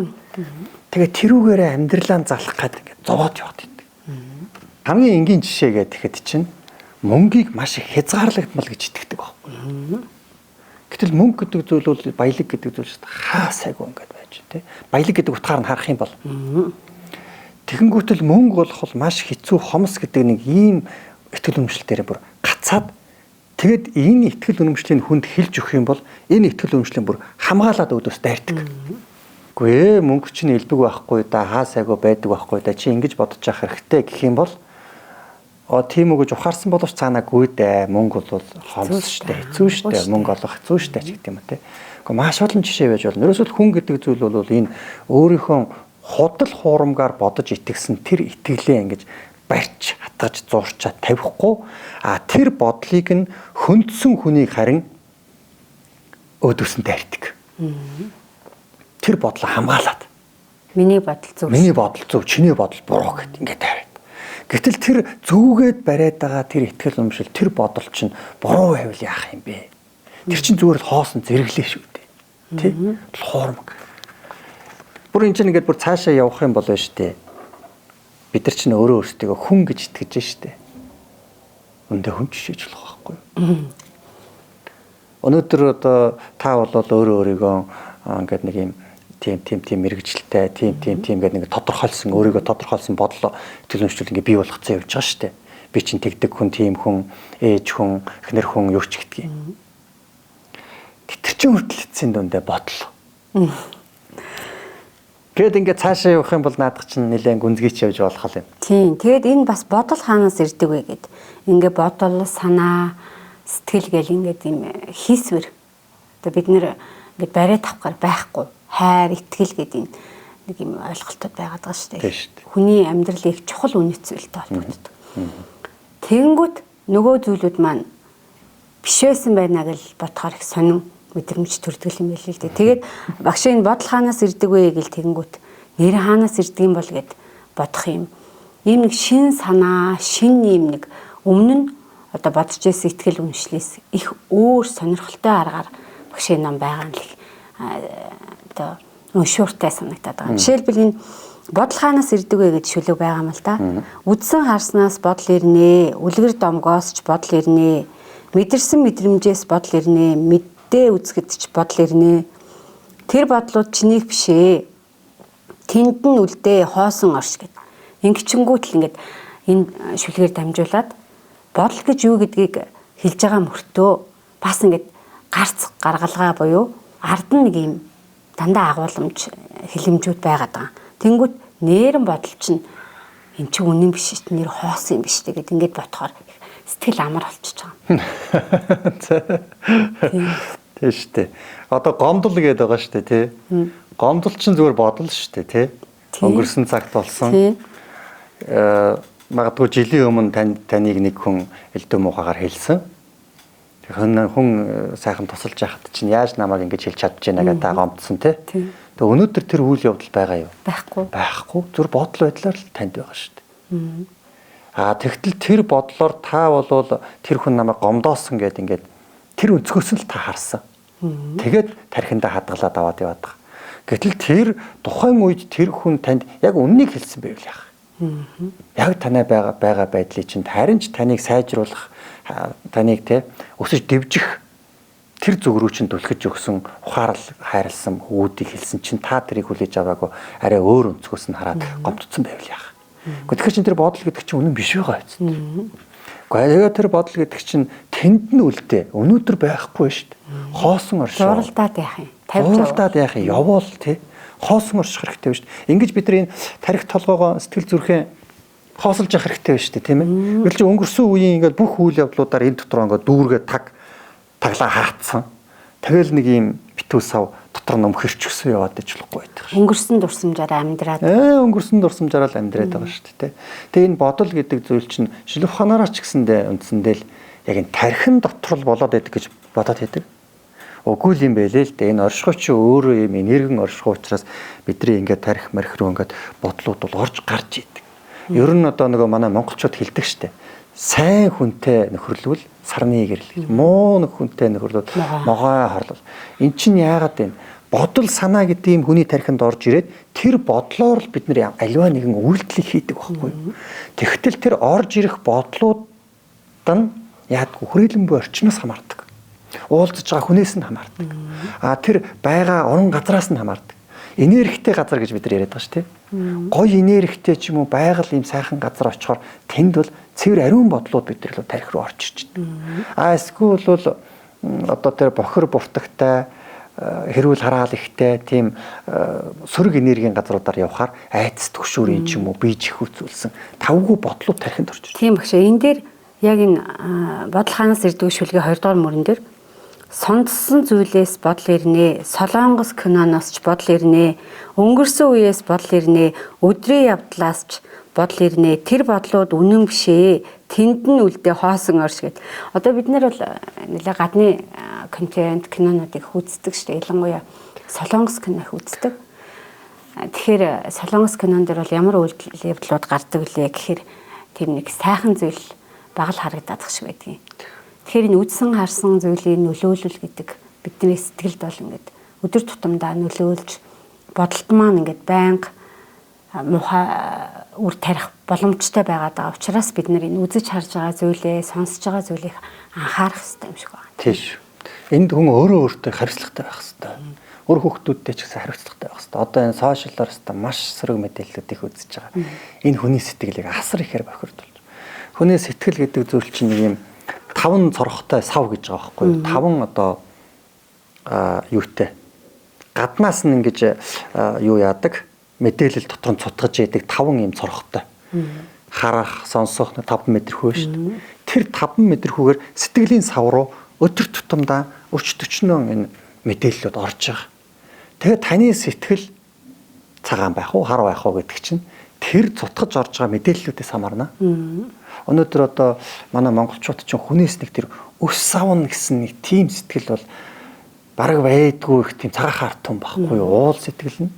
Тэгээ тэрүүгээрээ амьдралаа залах гэдэг ингээд зовоод яваад байдаг. Хамгийн энгийн жишээ гэхэд чинь мөнгийг маш их хязгаарлагдмал гэж итгэдэг байхгүй. Гэтэл мөнгө гэдэг зүйл бол баялаг гэдэг зүйл шүү дээ. Хаа сайгүй ингээд байж тээ. Баялаг гэдэг утгаар нь харах юм бол. Тэгэнгүүтэл мөнгө болох бол маш хэцүү хомс гэдэг нэг ийм итгэл үнэмшлэлээр бүр гацаад тэгэд энэ итгэл үнэмшлийн хүнд хэлж өгөх юм бол энэ итгэл үнэмшлийн бүр хамгаалаад өөдөөс дайрдаг. Үгүй ээ мөнгө чинь элбэг байхгүй да хаа сайгүй байдаг байхгүй да чи ингэж бодож явах хэрэгтэй гэх юм бол тийм үг гэж ухаарсан боловч цаанаагүй дээ мөнгө бол хомс штэ хэцүү штэ мөнгө олох хэцүү штэ ч гэдэг юм те. Гэхдээ маш олон жишээ байж болно. Ерөөсөө хүн гэдэг зүйл бол энэ өөрийнхөө худал хуурамгаар бодож итгэсэн тэр итгэлээ ингэж барьж хатгаж зурчаад тавихгүй тэр бодлыг нь хөндсөн хүнийг харин өөдөөс нь дайрдаг. Тэр бодлоо хамгаалаад миний бодол зөв чиний бодол буруу гэд ингээд тавиад. Гэтэл тэр зүгээд бариад байгаа тэр итгэл үнэмшил тэр бодол чинь буруу байвал яах юм бэ? Тэр чинь зүгээр л хоосон зэрэглээ шүү дээ. Тэ? Хуурмаг. Бүр энэ чинь ингээд бүр цаашаа явах юм болоо шүү дээ. Бид нар чинь өөрөө өөрсдөө хүн гэж итгэж шүү дээ. Өндөө хүн жишээж болох байхгүй юу? Өнөөдөр одоо та бол өөрөө өөрийгөө ингээд нэг юм тийм мэрэгжилтэй тийм гэдэг нэг тодорхойлсон өөрийгөө тодорхойлсон бодлоо төлөвлөмжлөл ингээ бий болгоцсон явж байгаа шүү дээ. Би чинь тэгдэг хүн, тийм хүн, ээж хүн, эхнэр хүн юу ч гэдгийг. Тэр чинь хүртэл эцсийн дундаа бодол. Гэт ингээ цаашаа явах юм бол наадах чинь нэлээд гүнзгийч явж болох юм. Тийм. Тэгэд энэ бас бодол хаанаас ирдэг вэ гэд. Ингээ бодол, санаа, сэтгэл гэл ингээд юм хийсвэр. Одоо бид нэр ингээд бариад авахаар байхгүй. хайр, итгэл гэдэг нэг юм ойлголтууд байгаад байгаа шүү дээ. Тийм шүү дээ. Хүний амьдралыг их чухал үнэт зүйлтэй холбогддог. Тэгэнгүүт нөгөө зүйлүүд маань биш байсан байна гэж бодохоор их сонин мэдрэмж төрдөг юм байл л дээ. Тэгээд багш энэ бодол хаанаас ирдэг вэ гэж тэгэнгүүт нэр хаанаас ирдэг юм бол гэд бодох юм. Ийм нэг шин санаа, шин ийм нэг өмнө нь одоо бодож байсан итгэл үншлээс их өөр сонирхолтой аргаар багш энэ ном байгаа нь л одоо уншууртай санагдаад байгаа. Жишээлбэл энэ бодол хаанаас ирдэг вэ гэж шүлэг байгаа юм л да. Үдсэн харснаас бодол ирнэ, үлгэр домгоос ч бодол ирнэ, мэдэрсэн мэдрэмжээс бодол ирнэ, мэддээ үзэхэд ч бодол ирнэ. Тэр бодлууд чинийх биш ээ. Тэнд нь үлдээ хоосон орш гэдэг. Ингэчингүүт л ингээд энэ шүлгээр дамжуулаад бодол гэж юу гэдгийг хэлж байгаа мөртөө бас ингээд гарц гаргалгаа буюу ард нь нэг юм дандаа агуулмж хэлэмжүүд байгаад байгаа. Тэнгүүт нээрэн бодол чинь эн чинь үнэн биш шүү дээ. Нэр хоосон юм биш дээ гэд ингээд бодохоор сэтгэл амар болчихж байгаа. Тийм шүү дээ. Одоо гомдол гэдэг байгаа шүү дээ, тий. Гомдол чинь зүгээр бодол шүү дээ, тий. Өнгөрсөн цагт болсон. Магадгүй жилийн өмнө таныг нэг хүн элдв муухагаар хэлсэн. Хүн сайхан тусалж яхад чинь яаж намайг ингэж хэлж чадж байна гэдэг гомдсон, тий. Тэгээ өнөөдөр тэр үйл явдал байгаа юу? Байхгүй. Байхгүй. Зүр бодол байдлаар л танд байгаа шүү дээ. Тэгтэл тэр бодлоор та болвол тэр хүн намайг гомдоосон гэдэг ингээд тэр өнцгөөс л та харсан. Тэгээд тархиндаа хадгалаад аваад яваад байгаа. Гэтэл тэр тухайн үед тэр хүн танд яг үннийг хэлсэн байвал яах? Яг танай байгаа байдлыг чинь харин ч таныг сайжруулах, таныг те өсөж дэвжих тэр зүг рүү чинь түлхэж өгсөн ухаарл хайрлсан үүдийг хэлсэн чинь та тэрийг хүлээж аваагүй арай өөр өнцгөөс нь хараад гомдсон байвал яах? Тэгэхээр чинь тэр бодол гэдэг чинь үнэн биш байгаа биз дээ. Гэхдээ тэр бодол гэдэг чинь тэнд нь үлдээ. Өнөөдөр байхгүй шүү дээ. Хоосон оршоо. Зуралдаад яах юм? Зуралдаад яах юм? Явуул тий. Хоосон орших хэрэгтэй биш үү? Ингэж бид нар энэ тарих толгоогоо сэтгэл зүрхээ хоосолж явах хэрэгтэй биш үү, тийм ээ? Гэвч өнгөрсөн үеийн ингээд бүх үйл явдлуудаар энэ дотор ингээд дүүргээ таглаа хаацсан. Тэгэл нэг юм битүү сав дотор нөмхөрчихсөн яваад ижлэхгүй байдаг шүү. Өнгөрсөн дурсамжаараа амьдраад. Өнгөрсөн дурсамжаараа л амьдраад байгаа шүү дээ. Тэгээ энэ бодол гэдэг зүйл чинь шилв ханаараа ч гэсэндээ үндсэндээ л яг энэ тархин дотор л болоод байдаг гэж бодоод байдаг. Үгүй л юм байлээ л дээ. Энэ оршихуй чи өөрөө юм энергийн оршихуй учраас бидний ингээд тарих марх руу ингээд бодлууд бол орж гарч идэг. Ер нь одоо нөгөө манай монголчууд хэлдэг штэ. Сайн хүнтэй нөхөрлөвөл сарны гэрэл. Муу хүнтэй нөхөрлөвөл могой хорлол. Эн чинь яагаад вэ? Бодол санаа гэдэг юм хүний тархинд орж ирээд тэр бодлоор л бид нар аливаа нэгэн үйлдэлийг хийдэг байхгүй юу? Тэгтэл тэр орж ирэх бодлууд нь яадгүй хүрээлэн буй орчноос хамаардаг. Уулзж байгаа хүнээс нь хамаардаг. Тэр байгаа орон газраас нь хамаардаг. Энергитэй газар гэж бид нар яриад байгаа шүү дээ. Гоё энергитэй ч юм уу байгаль ийм сайхан газар очихоор тэнд бол цэвэр ариун бодлууд бид нар тарих руу орж ирж байна. Эсвэл бол одоо тэр бохир буртагтай хэрүүл хараал ихтэй тийм сөрөг энергийн газруудаар явхаар айдас төгшөөрийн ч юм уу бие чихүүцүүлсэн тавгүй бодлууд тархинд орж ирж байна. Тийм багш. Энэ дээр яг энэ бодол хаанаас ирдэг шүлгээ 2 дугаар мөрөн дээр сондсон зүйлээс бодол ирнэ, солонгос киноноос ч бодол ирнэ, өнгөрсөн үеэс бодол ирнэ, өдрийн явдлаас ч бодол ирнэ. Тэр бодлууд үнэн биш ээ. Тэнд нь үлдээ хоосон орш гэд. Одоо бид нар бол нэлээ гадны контент кинонуудыг үздэг шүү дээ. Ялангуяа солонгос киног үздэг. Тэгэхээр солонгос кинон дээр бол ямар үйлдэл явдлууд гардаг вүлээ гэхээр тийм нэг сайхан зүйл багал харагдаад ах шиг байдгийг. Тэгэхээр энэ үдсэн харсан зүйлийн нөлөөлөл гэдэг бидний сэтгэлд бол ингээд өдөр тутамдаа нөлөөлж бодолд маань ингээд байнга муухай үр тарих боломжтой байгаад байгаа учраас бид нар энэ үзэж харж байгаа зүйлээ, сонсож байгаа зүйлийг анхаарах хэрэгтэй юм шиг байна. Тийм шүү. Энд хүн өөрөө өөртөө хариуцлагатай байх хэрэгтэй. Өөр хүүхдүүдтэй ч гэсэн хариуцлагатай байх хэрэгтэй. Одоо энэ сошиалаар хэвээр маш сөрөг мэдээлэлүүд их үзэж байгаа. Энэ хүний сэтгэлийг асар ихээр бохирдуулж. Хүний сэтгэл гэдэг зүйл чинь нэг юм 5 цорхтой сав гэж байгаа байхгүй юу? 5 одоо юутай. Гаднаас нь ингэж юу яадаг? Мэдээлэл дотор нь цутгаж яадаг 5 юм цорхтой. Харах, сонсох 5 мэдрэхүү шүү дээ. Тэр 5 мэдрэхүүгээр сэтгэлийн сав руу өдөр тутамдаа 40-40 энэ мэдээллүүд орж байгаа. Тэгээ таны сэтгэл цагаан байх уу, хар байх уу гэдэг чинь тэр цутгаж орж байгаа мэдээллүүдээс хамаарна. Өнөөдөр одоо манай монголчууд чинь хүнээс нэг тэр өс савна гэсэн нэг тийм сэтгэл бол бараг байдгүй их тийм цагаан харт юм байхгүй юу? Уул сэтгэл нь.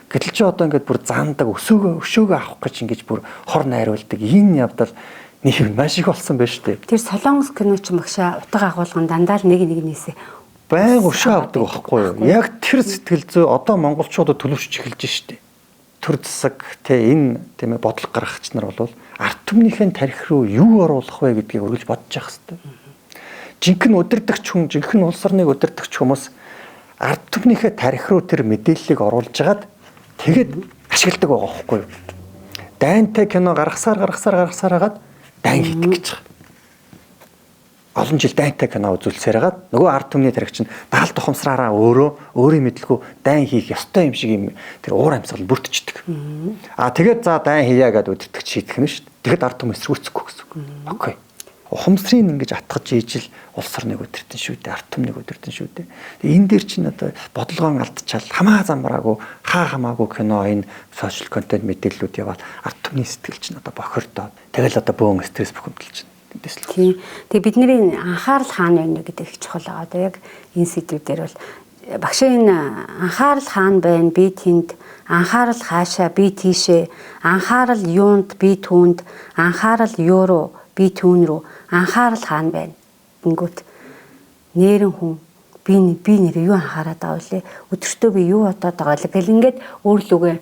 Гэтэл чи одоо ингээд бүр заандаг өшөөгөө авах гэж ингэж бүр хор найруулдаг. Энэ явдал нэг маш их болсон байж тээ. Тэр солонгос кино ч магшаа утга агуулган дандаа л нэг нэгнээсээ байн өшөө авдаг байхгүй юу? Яг тэр сэтгэл зүй одоо монголчуудад төлөвшөж эхэлж штэ. Төр засаг те энэ тийм ээ бодлого гаргагч нар бол ард түмнийхээ тарих руу юу оруулах вэ гэдгийг өргөж бодож явах хэрэгтэй. Жинхэнэ удирдахч хүн, жинхэнэ улс орныг удирдахч хүмүүс ард түмнийхээ тарих руу тэр мэдээллийг оруулж хагаад тэгэд ашигладаг байгаа байхгүй юу? Дайнтай кино гаргасаар хагаад дайн хийдэг гэж байгаа. Олон жил дайнтай кино үзүүлсээр хагаад нөгөө ард түмний тарихч нь даал тухамсраараа өөрийн мэдлгүй дайн хийх ёстой юм шиг юм тэр уур амьсгал бүрдчихдэг. Тэгээд за дайн хийя гэдээ удирдахч шийдэх нь шүү дээ. Тэгэд ард түм эсрүүцэхгүй гэсэн үг. Окей. Ухамсрын ингэж атгаж ийжил улс орныг удирдсан шүү дээ, ард түмнийг удирдсан шүү дээ. Энэ дээр чинь одоо бодлогоон алдчихал хамаа замбраагүй хамаагүй кино энэ сошиал контент мэдээллүүд яваад ард түмний сэтгэл чинь одоо бохирдоод тэгэл одоо бөөн стресс бухимдалж байна. Тийм. Тэгээ бидний анхаарал хаана байна гэдэг их чухал байгаа. Одоо яг энэ сэдвүүдээр бол багшийн анхаарал хаана байна, би тэнд, анхаарал хаашаа, би тийшээ, анхаарал юунд, би түүнд, анхаарал юу руу, би түүн рүү, анхаарал хаана байна. Тэнгүүт нэрэн хүн би нэр юу анхаарад байгаа вэ? Өдөртөө би юу бодоод байгаа вэ? Гэл ингээд өөрлөгөө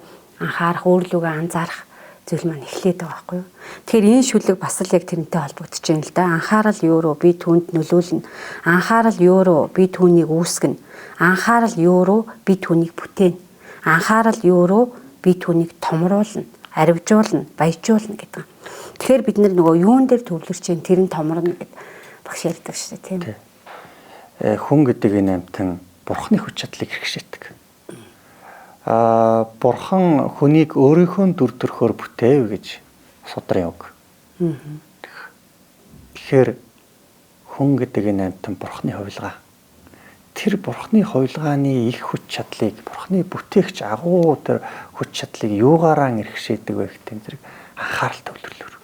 анхаарах, өөрлөгөө анзаарах зүйл маань эхлээд байгаа байхгүй юу? Тэгэхээр энэ шүлэг бас л яг тэрнтэй холбогдож байна л да. Анхаарал юу руу би түүнд нөлөөлнө. Анхаарал юу руу би түүнийг үүсгэнэ. Анхаарал юу руу би түүнийг бүтээнэ. Анхаарал юу руу би түүнийг томруулна, аривжуулна, баяжуулна гэдэг. Тэгэхээр бид нөгөө юун дээр төвлөрч чинь тэр нь томорно гэд багш ярьдаг шүү дээ, тийм ээ. Хүн гэдэг энэ амьтан бурхны хүч чадлыг хэрэгшээдэг. Бурхан хүнийг өөрийнхөө дүр төрхөөр бүтээв гэж судрын үг. Тэгэхээр хүн гэдэг энэ амьтан бурхны хувилгаа. Тэр бурхны хувилгааны их хүч чадлыг бурхны бүтээгч агуу тэр хүч чадлыг юугаараа хэрэгшээдэг вэ гэх юм зэрэг анхаарал төвлөрлөөр.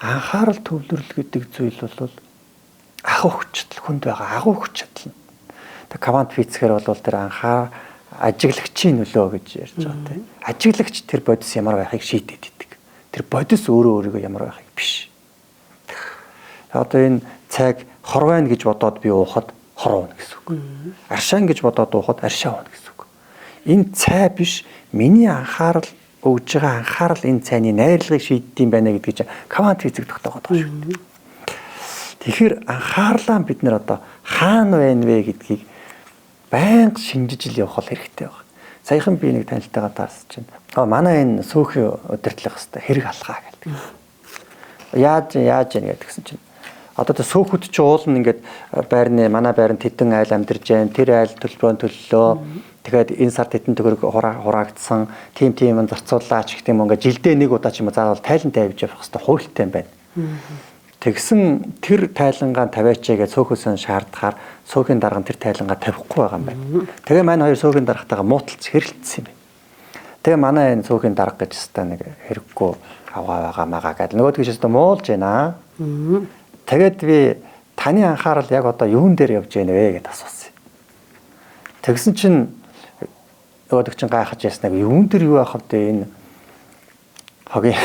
Анхаарал төвлөрөл гэдэг зүйл бол агуу хүч чадал хүнд байгаа агуу хүч чадал. Тэг квант физикээр бол тэр ажиглагчийн нөлөө гэж ярьж байгаа тийм. Ажиглагч тэр бодис ямар байхыг шийдээд идэг. Тэр бодис өөрийгөө ямар байхыг биш. Одоо энэ цайг хор байна гэж бодоод би уухад хор уuna гэсэн үг. Аршаан гэж бодоод уухад аршаа уuna гэсэн үг. Энэ цай биш миний анхаарал өгж байгаа анхаарал энэ цайны найрлагыг шийддэм байна гэдгийг квант физик тогтоогод байгаа шүү. Тэгэхээр анхаарлаа бид нэр одоо хаана байна вэ гэдгийг байнга шинжиж ил явах хэрэгтэй байна. Саяхан би нэг танилтайгаа таарсаж байна. Манай энэ сөөхий удирдлах хэвээр хэрэг алхаа гэдэг. Яаж яа гэдгсэн чинь одоо тэ сөөхүүд чи уулна ингээд манай байранд хэдэн айл амьдарч जैन тэр айл төлбөрөөр төллөө. Тэгэхээр энэ сард хэдэн төгрөг хураагдсан тим зарцуулаач гэх юм ингээд жилдээ нэг удаа ч юм уу заавал тайлан тавьж явах хэрэгтэй хуультай юм байна. Тэгсэн тэр тайлангаа тавиачаа гэж сөөхөөс шаардахаар сөөхийн дарга тэр тайлангаа тавихгүй байгаа юм байна. Тэгээ манай хоёр сөөхийн даргатайгаа мууталц хэрэлцсэн юм байна. Тэгээ манай энэ сөөхийн дарга гэж хэвээр нэг хэрэггүй авгаа байгаа магаа гэдэг. Нөгөөдгөө ч хэвээр муулж байна. Тэгээд би таны анхаарал яг одоо юун дээр явж байна вэ гэж асуусан. Тэгсэн чинь нөгөөдөг чинь гайхаж яснаг юун дээр юу авах вэ энэ хогийн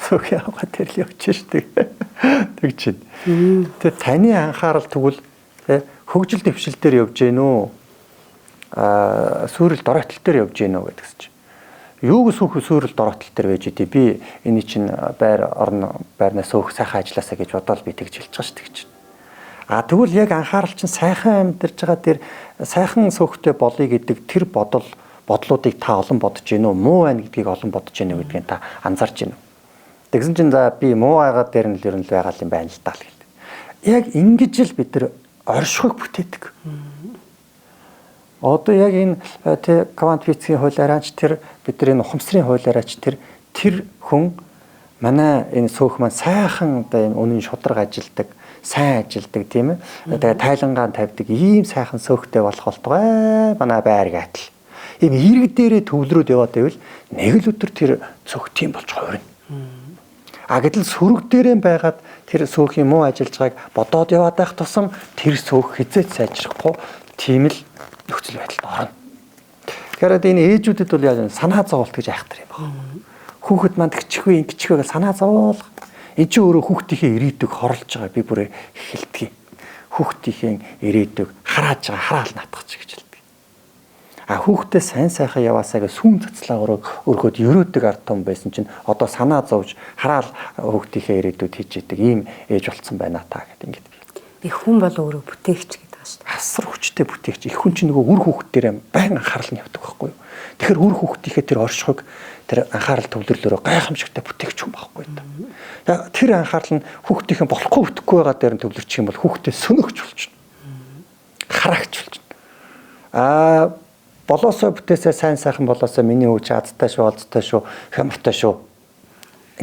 сөөхийн авгаа тэр л явж штеп. Тэг чинь. Тэгээ таны анхаарал тэгвэл хөгжил дэвшил дээр явж гэнэ үү? Сүрэл доройтол дээр явж гэнэ үү гэдгсэн чинь. Юуг сүүх сүрэл доройтол дээр байж идэв. Би энэ чинь байрнаас өөх сайхан ажилласаа гэж бодоод би тэгж хэлж байгаа шүү дээ. Тэгвэл яг анхаарал чинь сайхан амьдарч байгаа тэр сайхан сөөхтэй болъё гэдэг тэр бодлуудыг та олон бодож гэнэ үү? Муу байна гэдгийг олон бодож гэнэ үү гэдгийг та анзаарч гэнэ үү? Тэгсэн чинь за би муу агаад дээр нь л ер нь байгаа юм байна л таа л гэлээ. Яг ингэж л бид нар оршихыг бүтээдэг. Одоо яг энэ квант физикийн хуулиараач тэр бидний ухамсарын хуулиараач тэр хүн манай энэ сөөх маань сайхан одоо энэ үнэн шударга ажилдаг сайн ажилдаг тийм ээ. Тэгээ тайлангаан тавьдаг ийм сайхан сөөхтэй болох болтугай манай байр гайтал. Ийм ирэг дээрээ төвлөрөөд яваад байвал нэг л өдөр тэр цог тийм болж хувирна. Гэтэл сүрэг дээрээ байгаад тэр сөөхийн муу ажиллаж байгааг бодоод яваад байх тусам тэр сөөх хизээч сайжрахгүй тийм л нөхцөл байдалд орно. Тэгэхээр энэ ээжүүдэд бол яаж санаа зоволт гэж айхтар юм байна. Хүүхэд манд гिचгүй ингэж санаа зовоол. Энд чинь өөрөө хүүхдийнхээ ирээдүйг хорлож байгаа би бүрээ эхэлдэг. Хүүхдийнхээ ирээдүйг харааж байгаа хараал наатгач гэж хэлдэг. Хүүхдээ сайн сайхан яваасаа гэж сүүн цацлаа өргөөд ерөөдөг ард том байсан чинь одоо санаа зовж хараал хүүхдийнхээ ирээдүйд хийж идэг ийм ээж болцсон байна та гэдэг ингэдэг. Их хүн бол өөрөө бүтээгч гэдэг шүү дээ. Асар хүчтэй бүтээгч. Их хүн чинь нөгөө үр хүүхддэрээ байн анхаарал нь явдаг байхгүй юу? Тэгэхээр үр хүүхдийнхээ тэр оршихуйг тэр анхаарал төвлөрлөөрөө гайхамшигтай бүтээгч хүн байхгүй юу? Тэр анхаарал нь хүүхдийнхээ болохгүй бүтэхгүй байгаа дээр нь төвлөрчих юм бол хүүхдээ сөнөгч болчихно. Хараагч болчихно. Болоосоо бүтээсээ сайн сайхан болоосоо миний үуч азтай шүү, олзтой шүү, хямртай шүү.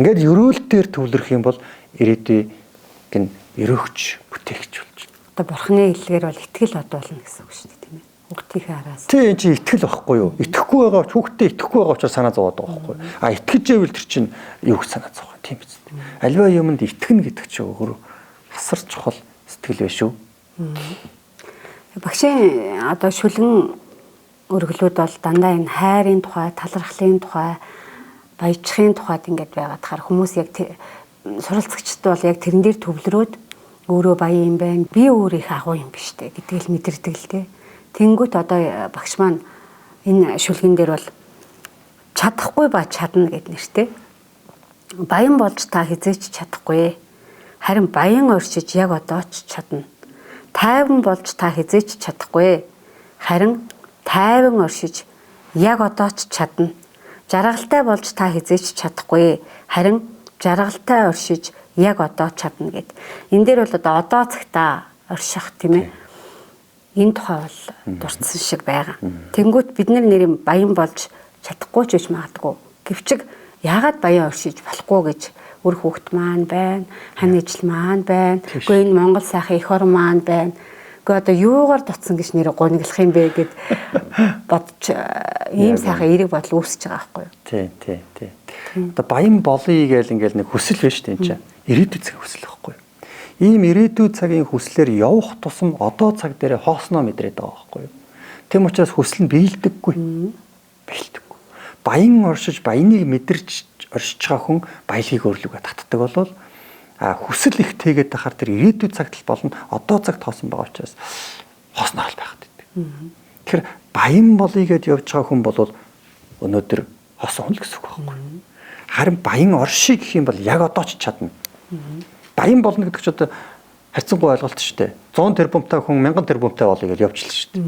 Ингээд ерөөл дээр төвлөрөх юм бол ирээдүйг нь өрөөгч бүтээгч болж байна. Одоо бурхны хэллэгээр бол итгэл бодуулна гэсэн үг шүү дээ, тийм ээ. Хүүхдийнхээ араас. Тийм энэ чинь итгэл байхгүй юу? Итгэхгүй байгаа ч хүүхдээ итгэхгүй байгаа учраас санаа зовоод байгаа байхгүй юу? Итгэж байвал тэр чинь юу гэж санаа зовох тийм биз дээ. Альва юмд итгэнэ гэдэг чинь өөрөө асар чухал сэтгэл байх шүү. Багшийн одоо шүлгэн өргөлүүд бол дандаа энэ хайрын тухай, талархлын тухай, баяжхын тухайд ингээд байгаад тахаар хүмүүс яг суралцагчд бол яг тэрэн дээр төвлөрөөд өөрөө баян юм байна. Би өөр их агуу юм биш үү гэдгийг л мэдэрдэг л дээ. Тэнгүүт одоо багш маань энэ шүлгэн дээр бол чадахгүй ба чадна гэд нэртэй. Баян болж та хизээч чадахгүй. Харин баян оршиж яг одоо ч чадна. Тайван болж та хизээч чадахгүй. Харин тайван оршиж яг одоо ч чадна. Жаргалтай болж та хизээч чадахгүй. Харин жаргалтай оршиж яг одоо чадна гэд. Энэ дээр бол одоо цагтаа орших тийм ээ. Энэ тухай бол дурдсан шиг байгаа. Тэнгүүт бид нэр баян болж чадахгүй ч гэж магадгүй. Гэвчиг яагаад баян оршиж болохгүй гэж үр хүүхэд маань байна, хань ижил маань байна. Үгүй энэ Монгол сайхан эх орн маань байна. Гэхдээ одоо юугаар дутсан гэж нэр гониглах юм бэ гэд бодож ийм сайхан эерэг бодол үүсэж байгаа байхгүй юу? Тийм. Одоо баян болъё гэж ингээл нэг хүсэл байна шүү дээ энэ чинь. Ирээдүйд цаг хүсэл байхгүй юу? Ийм ирээдүйд цагийн хүслээр явах тусам одоо цаг дээр хоосноо мэдрээд байгаа байхгүй юу? Тэм учраас хүсэл нь биелдэггүй. Биелдэггүй. Баян оршиж баяныг мэдэрч оршиж байгаа хүн баялгийг өөрлөгөө татдаг болвол хүсэл их тэгээд тахаар тэр ирээдүйд цагт л болно. Одоо цагт хоосон байгаа учраас хоосноор л байгаад байдаг. Тэгэхээр баян болъё гэд явж байгаа хүн бол өнөөдөр хоосон хүн л гэсэн үг байхгүй юу? Харин баян оршиг гэх юм бол яг одоо ч чадна. Баян болно гэдэг чинь одоо хайцсангүй ойлголт шүү дээ. 100 тэрбумтай хүн 1000 тэрбумтай болъё гэж явчихлаа шүү дээ.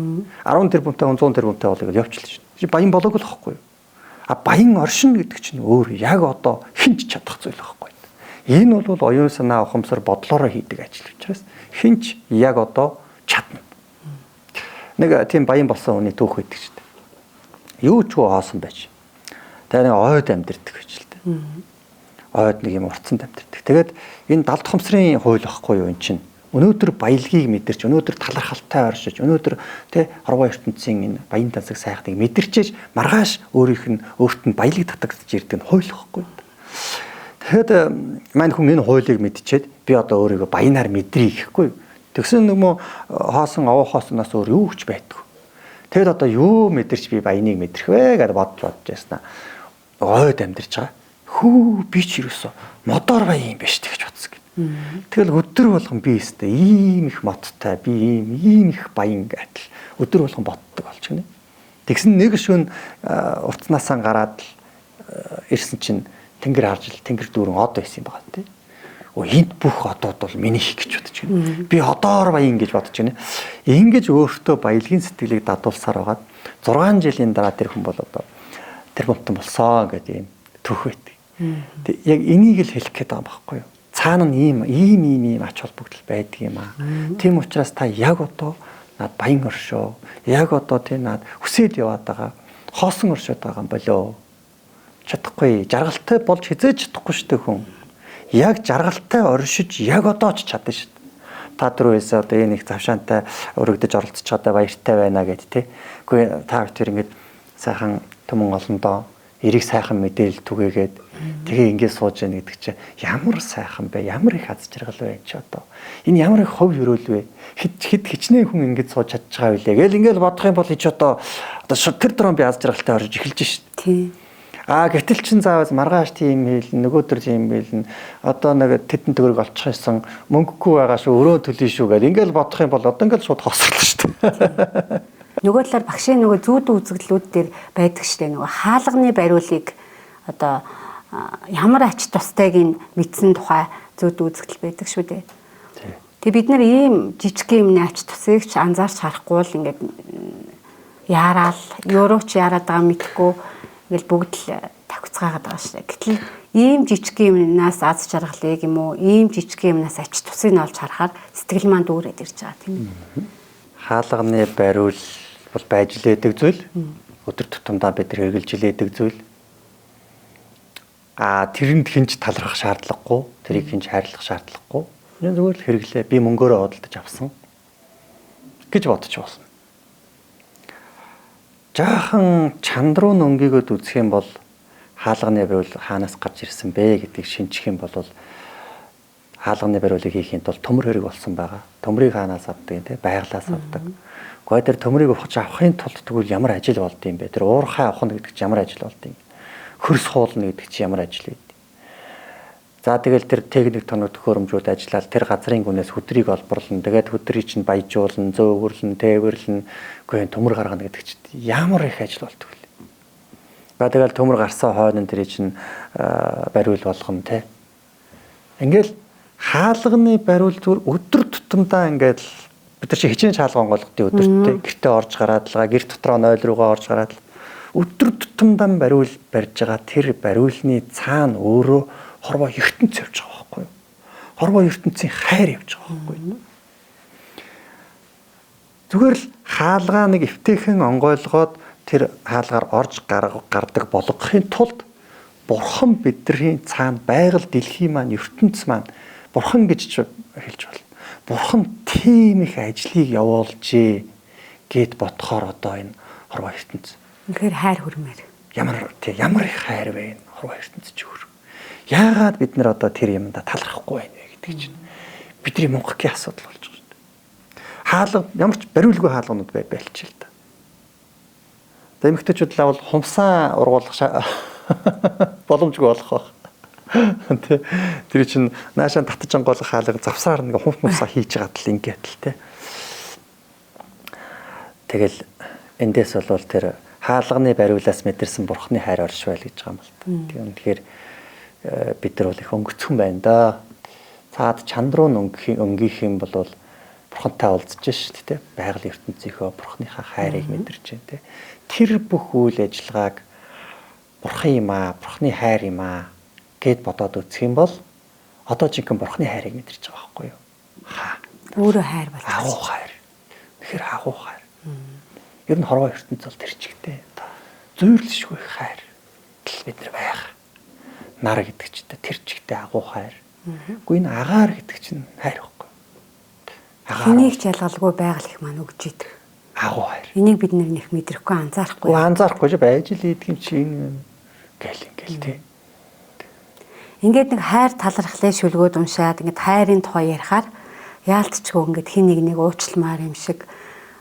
10 тэрбумтай хүн 100 тэрбумтай болъё гэж явчихлаа шүү дээ. Баян болоогүй л байхгүй юу? Баян оршин гэдэг чинь өөр яг одоо хинч чадах зүйл байхгүй юу? Энэ бол оюун санаа ухамсар бодлороо хийдэг ажил учраас хинч яг одоо чадна. Нэг тийм баян болсон хүний түүх байдаг шүү дээ. Юу ч хоосон байж. Тэр нэг ойд амьдэрдэг гэж л дээ. Ойд нэг юм уртсанд амьдэрдэг. Тэгээд энэ далд ухамсарын хууль байхгүй юу эн чинь. Өнөөдөр баялагийг мэдэрч, өнөөдөр талархалтай оршиж, өнөөдөр хорвоо ертөнцийн энэ баян тансаг сайхныг мэдэрчээж маргааш өөрт нь баялаг татагдж ирдэг нь хууль байхгүй юу. Тэгэхэд мань хүн энэ хуулийг мэдчихэд би одоо өөрийгөө баянаар мэдрий гэхгүй юу. Тэгсэн нэг мө хоосон овоохоосноос өөр юу ч байдгүй. Тэгэд одоо юу мэдэрч би баяныг мэдрэх вэ гэж бодож яснаа. Ойд амьдарч байгаа. Хүү би ч юусоо модоор баян юм биш гэж бодсон. Тэгэл өдөр болгон би өстэй ийм их моттой, би ийм их баян гэдэл өдөр болгон боддог болж гинэ. Тэгсэн нэг шөнө уртнаасаа гараад ирсэн чинь тэнгэр харж ил тэнгэр дүүрэн од байсан юм байна тий. Энд бүх одууд бол минийх гэж бодож байна. Би одоор баян гэж бодож байна. Ингэж өөртөө баялагын сэтгэлийг дадуулсаар байгаад 6 жилийн дараа тэр хүн бол одоо тэр бомтон болсон гэдэг юм түүх байдаг. Тэг яг энийг л хэлэх гээд байгаа юм байхгүй юу? Цаана нь ийм ач холбогдол байдаг юм аа. Тийм учраас та яг одоо над баян оршоо. Яг одоо тийм над хүсээд яваад байгаа. Хоосон оршоод байгаа юм болоо. Чадахгүй. Жаргалтай болж хизээж чадахгүй шүү дээ хүн. Яг жаргалтай оршиж яг одоо ч чадна шүү дээ. та дөрөвөөс одоо энэ их завшаантай өргөдөж оролцож чадаа баяртай байна гэд тий. Үгүй та хоёр ингээд сайхан түмэн олондоо эрийг сайхан мэдээлэл түгээгээд тэгээ ингээд сууж яах гэдэг чинь ямар сайхан бэ? Ямар их аз жаргал вэ чи одоо. Энэ ямар их хов хөрөөл вэ? Хэд хичнээн хүн ингээд сууж чадж байгаа билээ. Гэл ингээд бодох юм бол чи одоо тэр дрон би аз жаргалтай орж эхэлж шít. Тий. Гэтэл чин заавал маргааш тийм хэлнэ, нөгөөдөр тийм хэлнэ. Одоо нэг тэдэн төгрөг олчихсон мөнгөгүй байгаа шүү, өрөө төлнө шүү гэл ингээл бодох юм бол одоо ингээл шууд хосрлоо шүү дээ. Нөгөө талаар багшийн нөгөө зүүд үзэгдлүүд дээр байдаг шүү дээ. Нөгөө хаалганы бариулыг одоо ямар ач тустайг нь мэдсэн тухай зүүд үзэгдэл байдаг шүү дээ. Тэгээ бид нар ийм жижиг юмны ач тусыг ч анзаарч харахгүй л ингээд яараал, юурууч яарад байгаа мэдхгүй ингээл бүгд л тавцгаагаад байгаа шүү дээ. Гэтэл ийм жижиг юмнаас аз жаргалыг юм уу, ийм жижиг юмнаас ач тусыг нь олж харахаар сэтгэл маань дүүрээд ирж байгаа тийм. Хаалганы бариул бол байж лээдэг зүйл. Өдөр тутамдаа бид нар хэрэгжилж лээдэг зүйл. Тэрэнд хинж талрах шаардлагагүй, тэрийг хинж хайрлах шаардлагагүй. Энэ зүгээр л хэрэглээ. Би мөнгөөрөө худалдаж авсан гэж бодож байна. Жаахан чанд руу нөнгийгөд үзэх юм бол хаалганы бариул хаанаас гарч ирсэн бэ гэдгийг шинжих юм бол хаалганы бариулыг хийхэд бол төмөр хэрэг болсон байгаа. Төмрийг хаанаас авдаг те байгалаас авдаг. Гэхдээ тэр төмрийг ухаж авахын тулд тэгвэл ямар ажил болд юм бэ? Тэр уурхай авах нь гэдэг чинь ямар ажил болд юм? Хөрс хуулна гэдэг чинь ямар ажил вэ? За тэгэл тэр техник тоног төхөөрөмжүүд ажиллаад тэр газрын гүнээс хөдрийг олборлно. Тэгээд хөдрийг чинь баяжуулна, зөөвөрлөн, тээвэрлэн үгүй төмөр гаргана гэдэг чинь ямар их ажил болдог вэ? Тэгэл төмөр гарсан хойно тэр чинь бариул болгоно те. Ингээл хаалганы бариул зүгээр өдөр тутамдаа ингээд бид нар чи хичнээн хаалга онгойлгодын өдөртөө гэртээ орж гараад л гэр дотроо 0 руугаа орж гараад л өдөр тутамдаа бариул барьж байгаа тэр бариулны цаана өөрөө хорвоо ертөнц явж байгаа байхгүй юу? Хорвоо ертөнцийн хайр явж байгаа байхгүй юу? Зүгээр л хаалгаа нэг эвтэйхэн онгойлгоод тэр хаалгаар орж гардаг болгохын тулд бурхан бидний цаана байгаль дэлхий маань ертөнц маань бурхан гэж хэлж байна. Бурхан тийм их ажлыг явуулжээ гэд бодохоор одоо энэ хорвоо ертөнц. Тэгэхээр хайр хүрмээр. Ямар их хайр вэ энэ хорвоо ертөнц ч өөр. Яагаад бид нар одоо тэр юмда талархахгүй байна вэ гэдэг чинь бидний Монголын асуудал болж байгаа шүү дээ. Хаалга ямар ч бариулгүй хаалганууд байлч л да. За эмэгтэйчүүд л авал хумсаа ургуулах боломжгүй болох байх. Тэр чинь наашаа татаж анголох хаалга завсаар нэг хумсаа хийж байгаа л ингээд л те. Тэгэл эндээс бол тэр хаалганы бариулаас мэдэрсэн бурхны хайр орш байл гэж байгаа юм л та. Тэгэхээр бид нар бол их өнгөцгөн байна да. Цаад чанд руу өнгөх юм бол бурхантай уулзж шүү дээ. Байгаль ертөнцийнхөө бурхныхаа хайрыг мэдэрч байна те. Тэр бүх үйл ажиллагааг бурхан юм аа, бурхны хайр юм аа гэд бодоод үзэх юм бол одоо жинхэнэ бурхны хайрыг мэдэрч байгаа байхгүй юу? Өөрөө хайр болж байгаа. Агуу хайр. Тэгэхээр агуу хайр. Ер нь хорвоо ертөнц бол тэр чигтэй. Зүйрлэшгүй хайр бид нар байх. Нар гэдэг чинь тэр чигтэй агуу хайр. Үгүй энэ агаар гэдэг чинь хайр байхгүй. Энийг ч ялгалгүй байгаль их маань өгж идэг. Агуу хайр. Энийг бид нар нэг мэдрэхгүй анзаарахгүй. Анзаарахгүй ч байж л идэх юм чинь гэл тий. Ингээд нэг хайр талархлын шүлгүүд уншаад ингээд хайрын тухай ярихаар яалтчгүй ингээд хин нэг уучламаар юм шиг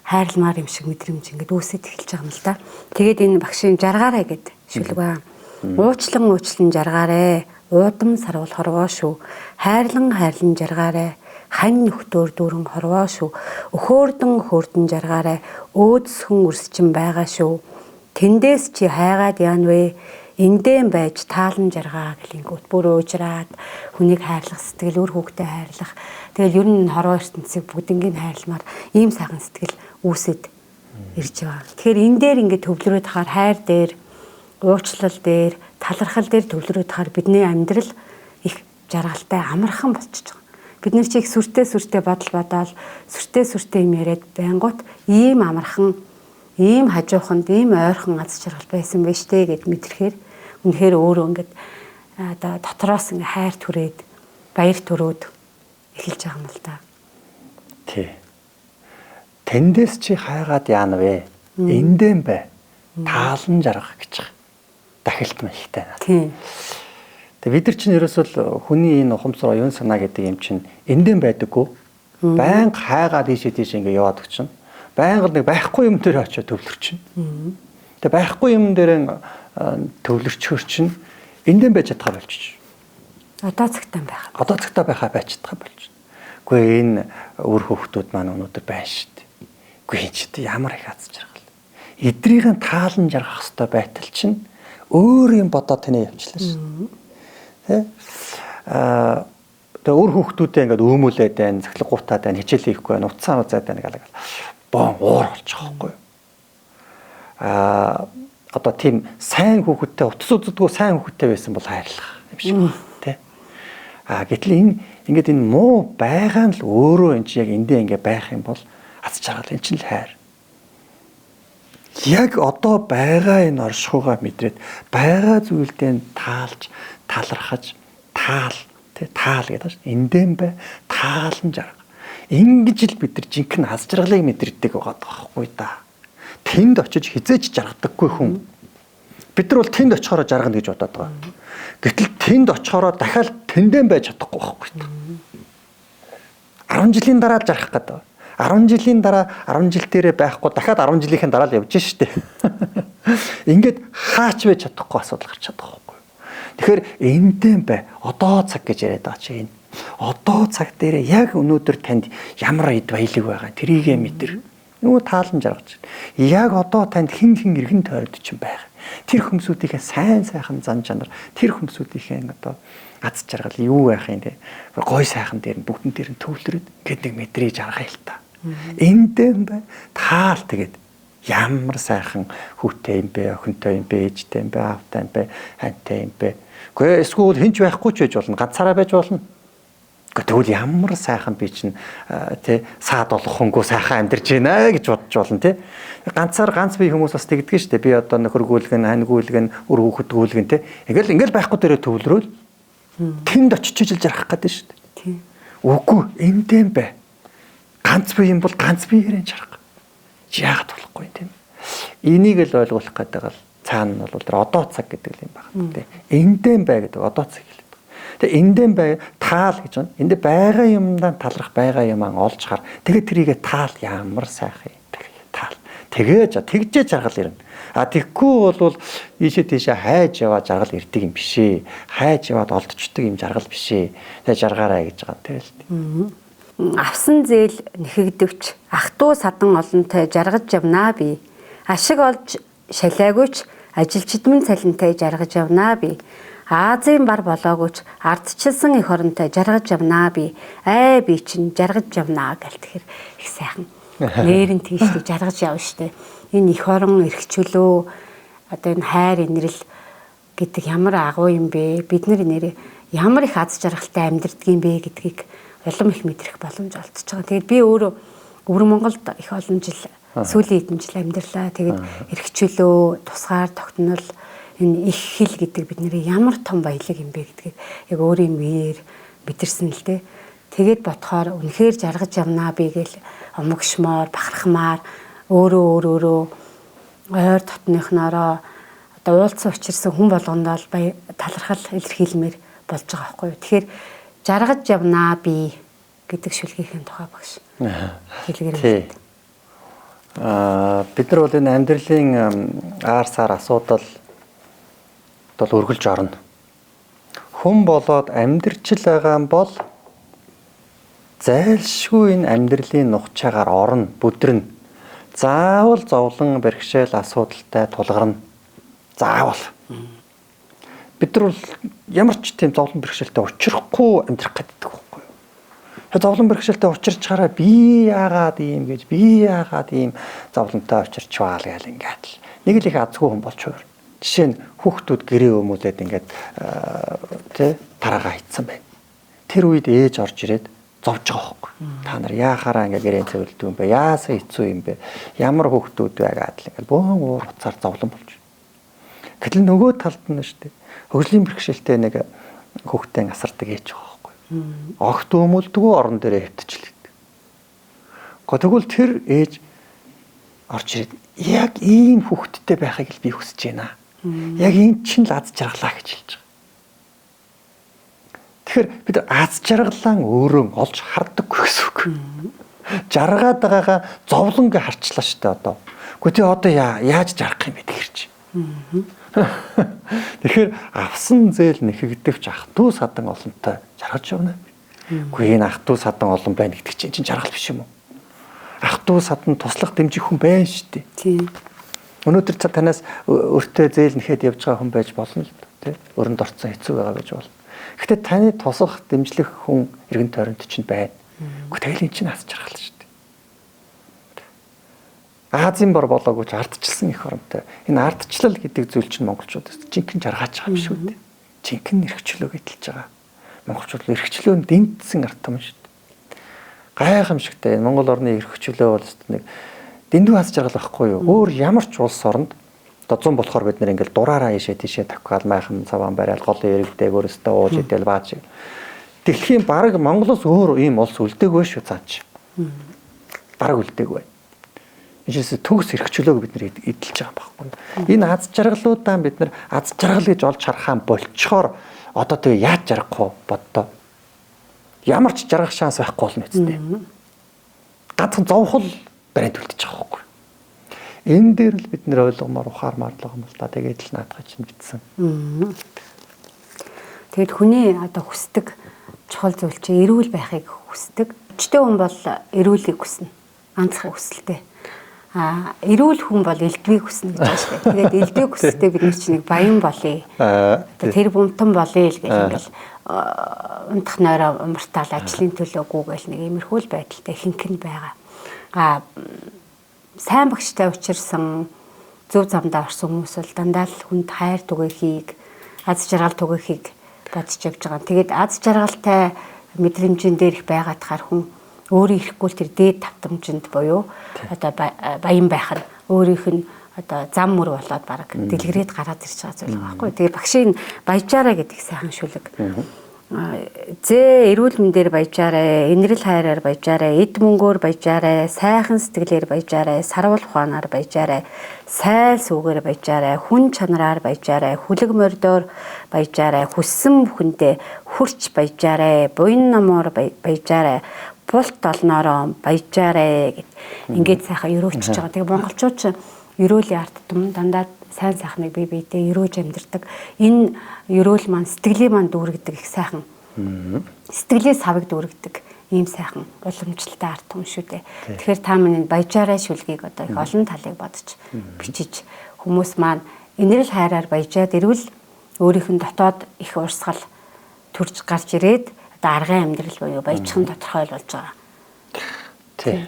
хайрламаар юм шиг мэдрэмж ингээд үүсэж эхэлж байгаа юм л да. Тэгээд энэ багшийн жаргаарэ гэдэг шүлэг ба. Уучлан жаргаарэ. Уудам сарвал хорвоо шүү. Хайрлан жаргаарэ. Хань нөхдөр дүүрэн хорвоо шүү. Өхөөрдөн жаргаарэ. Өөдсхөн үрсчин байгаа шүү. Тэндээс чи хайгаад яан вэ? Эндэн байж таалан жаргаа гэлингүүт бүр уужраад хүнийг хайрлах сэтгэл үр хүүхдээ хайрлах. Тэгэл ер нь хорвоо ертөнцийг бүгднийг хайрламар ийм сайхан сэтгэл үүсэт ирж байгаа. Тэгэхээр энэ дээр ингээд төвлөрөөд хахаар хайр дээр, уучлал дээр, талархал дээр төвлөрөөд хахаар бидний амьдрал их жаргалтай амархан болчихж байгаа. Бид нар чи их сүртэй бодоод сүртэй юм яриад байнгут ийм амархан, ийм хажууханд, ийм ойрхон аз жаргал байсан байж тээ гэд мэдрэхээр үнэхээр өөрөө ингээд одоо дотроос ингээ хайр түрээд баяр төрөөд эхэлж байгаа юм л да. Тий. Тэндээс чи хайгаад яана вэ? Эндэн бай. Таалан жаргах гэж байгаа. Дахилт мэхтэй надад. Тийм. Тэгээ бид нар чинь ерөөсөл хүний энэ ухамсар оюун санаа гэдэг юм чинь эндэн байдаггүй. Байнга хайгаад тийш ингэ яваад өгчин. Байнга нэг байхгүй юм дээр очиод төвлөрчин. Тэгээ байхгүй юм дээр төвлөрчхөр чинь эндэн байж чадхаа болчих. Одоо цагтаа байх. Одоо цагтаа байхаа байж чадхаа болчих. Үгүй энэ өр хөвгтүүд маань өнөөдөр байна шүү дээ. Үгүй энэ ч ямар их аз жаргал. Эдрийн таалан жаргах хэвээр байтал чинь өөр юм бодоод тэнэ явчлаа шүү. Тэ? Тэгээ өр хөвгтүүдээ ингээд өөмүүлээд байна, цахилга гутаад байна, хичээл хийхгүй байна, уцаа узаад байна гэх бон уур болчих واخгүй. Одоо тийм сайн хүүхэдтэй утас үздэг сайн хүүхэдтэй байсан бол хайрлах юм шиг байна, тэ? Гэтэл ингээд энэ муу байгаа нь л өөрөө энэ чинь яг эндээ ингээ байх юм бол аз жаргал энэ чинь л хайр. Яг одоо байгаа энэ оршихуйгаа мэдрээд байгаа зүйлдээ таалж, талархаж, таал гэдэг шүү. Эндэн бай, таалан жарга. Ингэж л бид нар жинхэнэ аз жаргалыг мэдэрдэг байгаа байхгүй да. Тэнд очиж хизээч жаргадаггүй хүн. Бид нар бол тэнд очихороо жаргана гэж бодоод байгаа. Гэтэл тэнд очихороо дахиад тэндэн байж чадахгүй байхгүй да. 10 жилийн дараа л жаргах гэдэг. 10 жилийн дараа 10 жил дээрээ байхгүй дахиад 10 жилийн дараа л явж штэ. Ингээд хаач байж чадахгүй асуудал гарч чадах байхгүй. Тэгэхээр эндэн бай. Одоо цаг гэж яриад байгаа чи энэ. Одоо цаг дээрээ яг өнөөдөр танд ямар эд баялаг байгаа тэрийгэ мэдэр. Нөгөө таалан жаргаж. Яг одоо танд хин иргэн тойрод чинь байх. Тэр хүмүүсийнхээ сайн сайхан зан чанар, тэр хүмүүсийнхээ одоо аз жаргал юу байх юм те. Гой сайхан дээр нь бүгдэн дээр нь төвлөрөөд гээд нэг мэдрээж аргая л та. Эндэн бай. Таал тэгээд ямар сайхан хүүтэй юм бэ, охинтой юм бэ, ээжтэй юм бэ, аавтай юм бэ, хантай юм бэ. Гэхдээ эсвэл хинч байхгүй ч байж болно, ганцаараа байж болно. Тэгвэл ямар сайхан би чинь тий саад болох хөнгөө сайхан амьдарч байна гэж бодож болно тий. Ганц бие хүмүүс бас тэгдэг шүү дээ. Би одоо нөхөргүүлгэн, ханьгүүлгэн, өр хүүхэдгүүлгэн тий. Ингээл байхгүй дээрээ төвлөрөөл тэнд очиж ижил жаргах гэдэг шүү дээ. Тийм. Үгүй эндэн бай. Ганц бие юм бол ганц биеэрээ жаргах. Яагаад болохгүй юм тийм. Энийг л ойлгуулах гэдэг бол цаана нь бол тэр одоо цаг гэдэг юм байна тий. Эндэн бай гэдэг одоо цаг. Тэгээ эндэн бай таал гэж байна. Энд байгаа юмдаа талрах байгаа юмаа олж хар. Тэгээ тэрийгэ таал ямар сайхан юм бэ? Таал. Тэгжээ жаргал ирнэ. Тэгхгүй бол ийшээ тийшээ хайж яваа жаргал ирдэг юм биш ээ. Хайж яваад олдчихдаг юм жаргал биш ээ. Тэгээ жаргаарай гэж байгаа тийм л. Авсан зээл нэхэгдэвч ах トゥ садан олонтой жаргаж явнаа би. Ашиг олж шалиагүйч ажилчдмын цалинтай жаргаж явнаа би. Азийн бар болоогүйч ардчилсан их оронтой жаргаж явнаа би. Би чинь жаргаж явнаа гэл тэгэхээр их сайхан. Нээрэн тийшээ жаргаж явна штэ. Энэ их орон эрхчлөө одоо энэ хайр инрэл гэдэг ямар агуу юм бэ? Бид нар нэрээ ямар их аз жаргалтай амьдардаг юм бэ гэдгийг улам их мэдрэх боломж олдсож байгаа. Тэгээд би өөрөө өвөр Монголд их олон жил сүүлийн хэдэн жил амьдарлаа. Тэгээд эрхчлөө, тусгаар тогтнол энэ их хил гэдэг бидний ямар том баялаг юм бэ гэдгийг яг өөрийн биеэр мэдэрсэн л дээ. Тэгээд бодохоор үнэхээр жаргаж явнаа би гэл омогшмоор, бахархмаар өөрөө ойр дотныхноороо одоо уулзсан учирсан хүн болгондоо талархал илэрхийлмээр болж байгаа байхгүй юу. Тэгэхээр жаргаж явнаа би гэдэг шүлгийнхээ тухай багш. Хэлгэрээ. Бид нар бол энэ амьдралын аар сар асуудал бол өргөлж орно. Хүн болоод амьдрчил байгаа юм бол зайлшгүй энэ амьдралын нухчаагаар орно, бүдрэнэ. Заавал зовлон бэрхшээл асуудалтай тулгарна. Заавал. Бид нар бол ямар ч тийм зовлон бэрхшээлтэй учрахгүй амьдрах гэдэг байхгүй юу. Зовлон бэрхшээлтэй учирч чараа би яагаад ийм гэж би яагаад ийм зовлонтой учирчваа л гэл ингээд л нэг л их азгүй хүн болж хувир. Жишээ нь хүүхдүүд гэрээ өмүүлээд ингээд тий тараага хийцэн байна. Тэр үед ээж орж ирээд зовж байгаа байхгүй. Та нар яахаараа ингээд гэрээ цэвэрлдэг юм бэ? Яасан хэцүү юм бэ? Ямар хүүхдүүд байгаад л ингээд бөөн уур уцаар зовлон болж. Гэтэл нөгөө талд нь шүү дээ. Хөгжлийн бэрхшээлтэй нэг хүүхдтэй асардаг ээж байгаа байхгүй. Огт өмүүлдэггүй орон дээрээ хөвтчихлээ. Тэгвэл тэр ээж орж ирээд яг ийм хүүхэдтэй байхыг л би хүсэж байна. Яг энэ чинь л аз жаргалаа гэж хэлж байгаа. Тэгэхээр бид аз жаргалаа өөрөө олж харддаг гэсэн үг. Жаргаад байгаагаа зовлонг харчлаа шүү дээ одоо. Гэхдээ одоо яаж жаргах юм бэ тэр чинь. Тэгэхээр авсан зээл нэхэгдэвч ах トゥ садан олонтой жаргаж явна. Үгүй энэ ах トゥ садан олон байна гэдэг чинь жаргал биш юм уу? Ах トゥ садан туслах дэмжих хүн байна шүү дээ. Тийм. Өнөөдөр танаас өөртөө зээл нэхэд явж байгаа хүн байж болно л дээ. Өрөнд орцсон хэцүү байгаа байж болно. Гэхдээ таны туслах дэмжлэх хүн эргэн тойронд чинь байна. Гэхдээ тэгэл эн чинь аз жаргал шүү дээ. Азийн бор болоогүй ч ардчилсан их оронтой. Энэ ардчлал гэдэг зүйл чинь монголчуудаас жинхэнэ жаргаж байгаа юм шүү дээ. Жинхэнэ эрхчлөө гэдэлж байгаа. Монголчууд эрхчлөөнд дэмтсэн ард том шүү дээ. Гайхамшигтай Монгол орны эрхчлөө бол нэг дэндүү аз жаргал байхгүй юу? Өөр ямар ч улс оронд одоо 100 болохоор бид нэр ингээл дураараа ийшээ тийшээ тавхаал майхан цаваан барайл голын иргэдэг өөрөөсөө ууж идэл бааж. Дэлхийн бараг Монголоос өөр ийм улс үлдээгүй шүү цаач. Бараг үлдээгүй. Ижээс төгс эрхчлөөг бид нэр эдэлж байгаа байхгүй. Энэ аз жаргалуудаа бид нар аз жаргал гэж олж харахаан болчхоор одоо тэгээ яаж жаргах вэ боддоо. Ямар ч жаргах шанс байхгүй болно үстэй. Ганцхан зовхол барайд үлдэж байгаа байхгүй. Энэ дээр л бид нэр ойлгомоор ухаармаар л байгаа юм л да. Тэгээд л наадах чинь битсэн. Тэгэд хүний одоо хүсдэг чухал зүйл чинь эрүүл байхыг хүсдэг. Өчтөө хүн бол эрүүлгийг хүснэ. Ганцхан хүсэлтэй. Эрүүл хүн бол элдвийг хүснэ гэж байна шүү дээ. Тэгээд элдвийг хүсэлтэй бид нар чинь нэг баян болъё. Тэр бумтан болъё л гэж ингээл унтах нойроо умартаал ажлын төлөөгүй гэл нэг иймэрхүү л байдалтай хинхэн байгаа. Сайн багштай учирсан зөв замдаа орсон хүмүүс бол дандаа л хүнд хайр түгээхийг, аз жаргал түгээхийг бодож явж байгаа. Тэгээд аз жаргалтай мэдрэмжийн дээрх байгаад хар хүн өөрийн ирэхгүй тэр дээд тавтамжинд буюу одоо баян байх нь өөрийнх нь одоо зам мөр болоод баг дэлгэрээд гараад ирж байгаа зүйл байгаа байхгүй. Тэгээ багшийн баяжаараа гэдэг сайхан шүлэг. Зээ эрүүл мэндээр баяжаарай, инрэл хайраар баяжаарай, эд мөнгөөр баяжаарай, сайхан сэтгэлээр баяжаарай, сарвал ухаанаар баяжаарай, сайл сүгээр баяжаарай, хүн чанараар баяжаарай, хүлэг мордоор баяжаарай, хүссэн бүхэндээ хурч баяжаарай, буян номоор баяжаарай, булт олноороо баяжаарай гэд ингээд сайхан өрөөлчихөж байгаа. Тэгээ монголчууд ч өрөөлийн ард түмэн дандаа сайн сайхныг бие биедээ өрөөж амьдэрдэг. Энэ өрөөл маань сэтгэлийн маань дүүргдэг их сайхан. Сэтгэлийн савыг дүүргдэг ийм сайхан уламжлалтай ард түмэн шүү дээ. Тэгэхээр та минь баяжаарай шүлгийг одоо их олон талыг бодож бичиж хүмүүс маань инрэл хайраар баяжаад ирвэл өөрийнх нь дотоод их урсгал төрж гарч ирээд одоо аргын амьдрал буюу баяжхан тодорхой болж байгаа. Тий.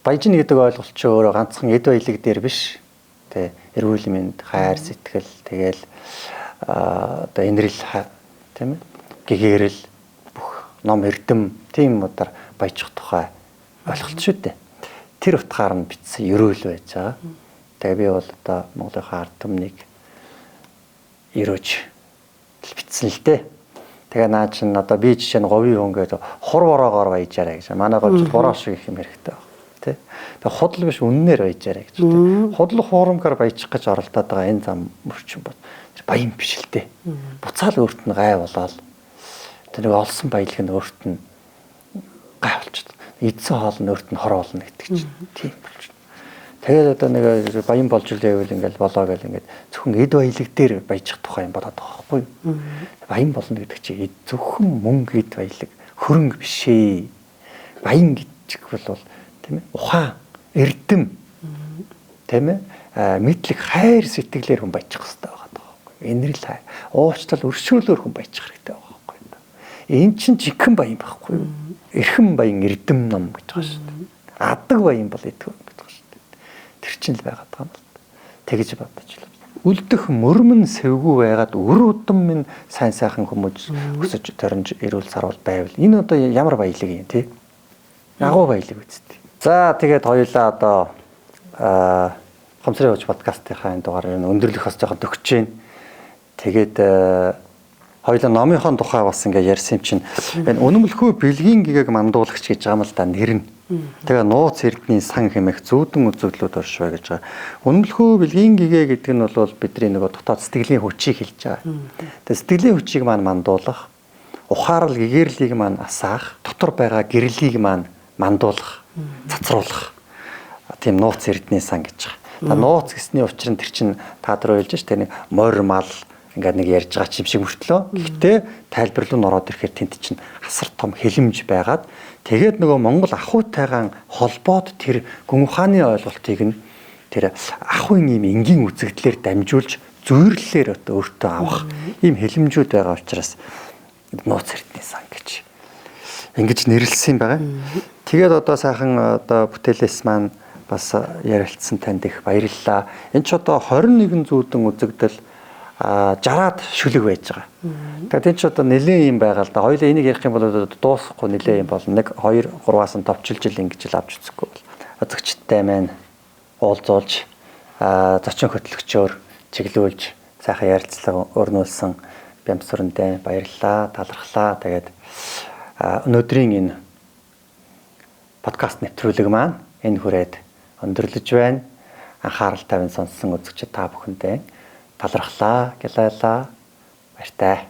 Баяжин гэдэг ойлголт чи өөрөө ганцхан эд баялаг дээр биш. Тэ эрүүл мэнд, хайр сэтгэл, тэгэл одоо инрэл тийм ээ гэгэрэл бүх ном эрдэм тийм удаар баяжих тухай ойлголт шүү дээ. Тэр утгаар нь бичсэн ерөөл байж байгаа. Тэгээ би бол одоо Монголын ард түмнийг ерөөж бичсэн л дээ. Тэгээ наа чин одоо би жишээ нь говийн хүн гэдэг хур бороогоор баяжаарай гэж. Манай говьд бороо шиг их юм хэрэгтэй байна. Тэ. Тэгээ худал биш үннээр баяжаарай гэж. Худал хуурамгаар баяжих гэж оролдоод байгаа энэ зам мөрчин бол баян биш л дээ. Буцаал өөрт нь гай болоод тэр нэг олсон баялаг нь өөрт нь гай болчиход. Эдсэн хоол нь өөрт нь хор болно гэдэг чинь тийм болж байна. Тэгээд одоо нэг баян болж ирэвэл ингээл болоо гэл ингээд зөвхөн эд баялаг дээр баяжих тухай юм болоод байгаа байхгүй юу? Баян болно гэдэг чинь зөвхөн мөнгө эд баялаг хөрөнгө биш ээ. Баян гэдэг бол тийм ээ ухаан, эрдэм тийм ээ мэдлэг хайр сэтгэлээр хүн баяжих хэрэгтэй байгаа байхгүй юу? Инрэл хайр, уучлал өршөөлөөр хүн баяжих хэрэгтэй байгаа байхгүй юу? Энэ чинь жигхэн баян байхгүй юу? Эрхэм баян эрдэм ном гэж байгаа шүү дээ. Адаг баян бол эдгүү гэж байгаа шүү дээ. Тэр чинь л байгаад байгаа юм бол тэгэж бодож л. Үлдэх мөрмөн сэвгүй байгаад өр удам минь сайн сайхан хүмүүс өсөж төрнж эрүүл сарвал байвал энэ одоо ямар баялаг юм те? Агуу баялаг үсттэй. За тэгээд хоёулаа одоо Хомсрын хууч подкастынхаа энэ дугаарыг өндөрлөх бас жоохон төгсөж байна. Тэгээд хоёулаа номынхон тухай бас ингээ ярьсан юм чинь энэ үнэмлэхүй бэлгийн гэгээг мандуулагч гэж байгаа юм л да нэр нь. Тэгээ нууц эрдний сан хэмээх зүүдэн үзэгдлүүд оршвэ гэж байгаа. Үнэмлэхүй бэлгийн гэгээ гэдэг нь бол бидний нөгөө дотоод сэтгэлийн хүчийг хэлж байгаа. Тэгээ сэтгэлийн хүчийг маань мандуулах, ухаарал гэгэрлийг маань асаах, дотор байгаа гэрлийг маань мандуулах, цацруулах. Тийм нууц эрдний сан гэж байгаа. Нууц гэсний учир нь тэр чинь та нар ойлж ш тэр нэг морь мал ингээд нэг ярьж байгаа ч юм шиг мөртлөө. Гэхдээ тайлбарлал нь ороод ирэхээр тэнд чинь асар том хэлэмж байгаад тэгээд нөгөө Монгол ахуйтайгаан холбоод тэр гүн ухааны ойлголтыг нь тэр ахуйн ийм энгийн үзэгдлээр дамжуулж зүйрлэлээр өөртөө авах ийм хэлэмжүүд байгаа учраас нууц эрдний сан гэж ингэж нэрлсэн байгаа. Тэгээд одоо сайхан одоо бүтээлээс маань бас ярилцсан танд их баярлалаа. Энд ч одоо 21 зүүдэн үзэгдэл 60-аад шүлэг байж байгаа. Тэгээд энэ ч одоо нэлээд юм байгаа л да. Хоёулаа энийг ярих юм бол дуусахгүй нэлээд юм болно. 1 2 3-аас нь товчилж ил ингэж л авч үзэхгүй бол. Үзэгчтэй маань уулзуулж зочин хөтлөгчөөр чиглүүлж сайхан ярилцлага өрнүүлсэн Бямсүрэндээ баярлалаа, талархлаа. Тэгээд өнөөдрийн энэ подкаст нэвтрүүлэг маань энэ хүрээд өндөрлөж байна. Анхаарал тавин сонссон үзэгчид та бүхэндээ талархлаа, гялайлаа, баяртай.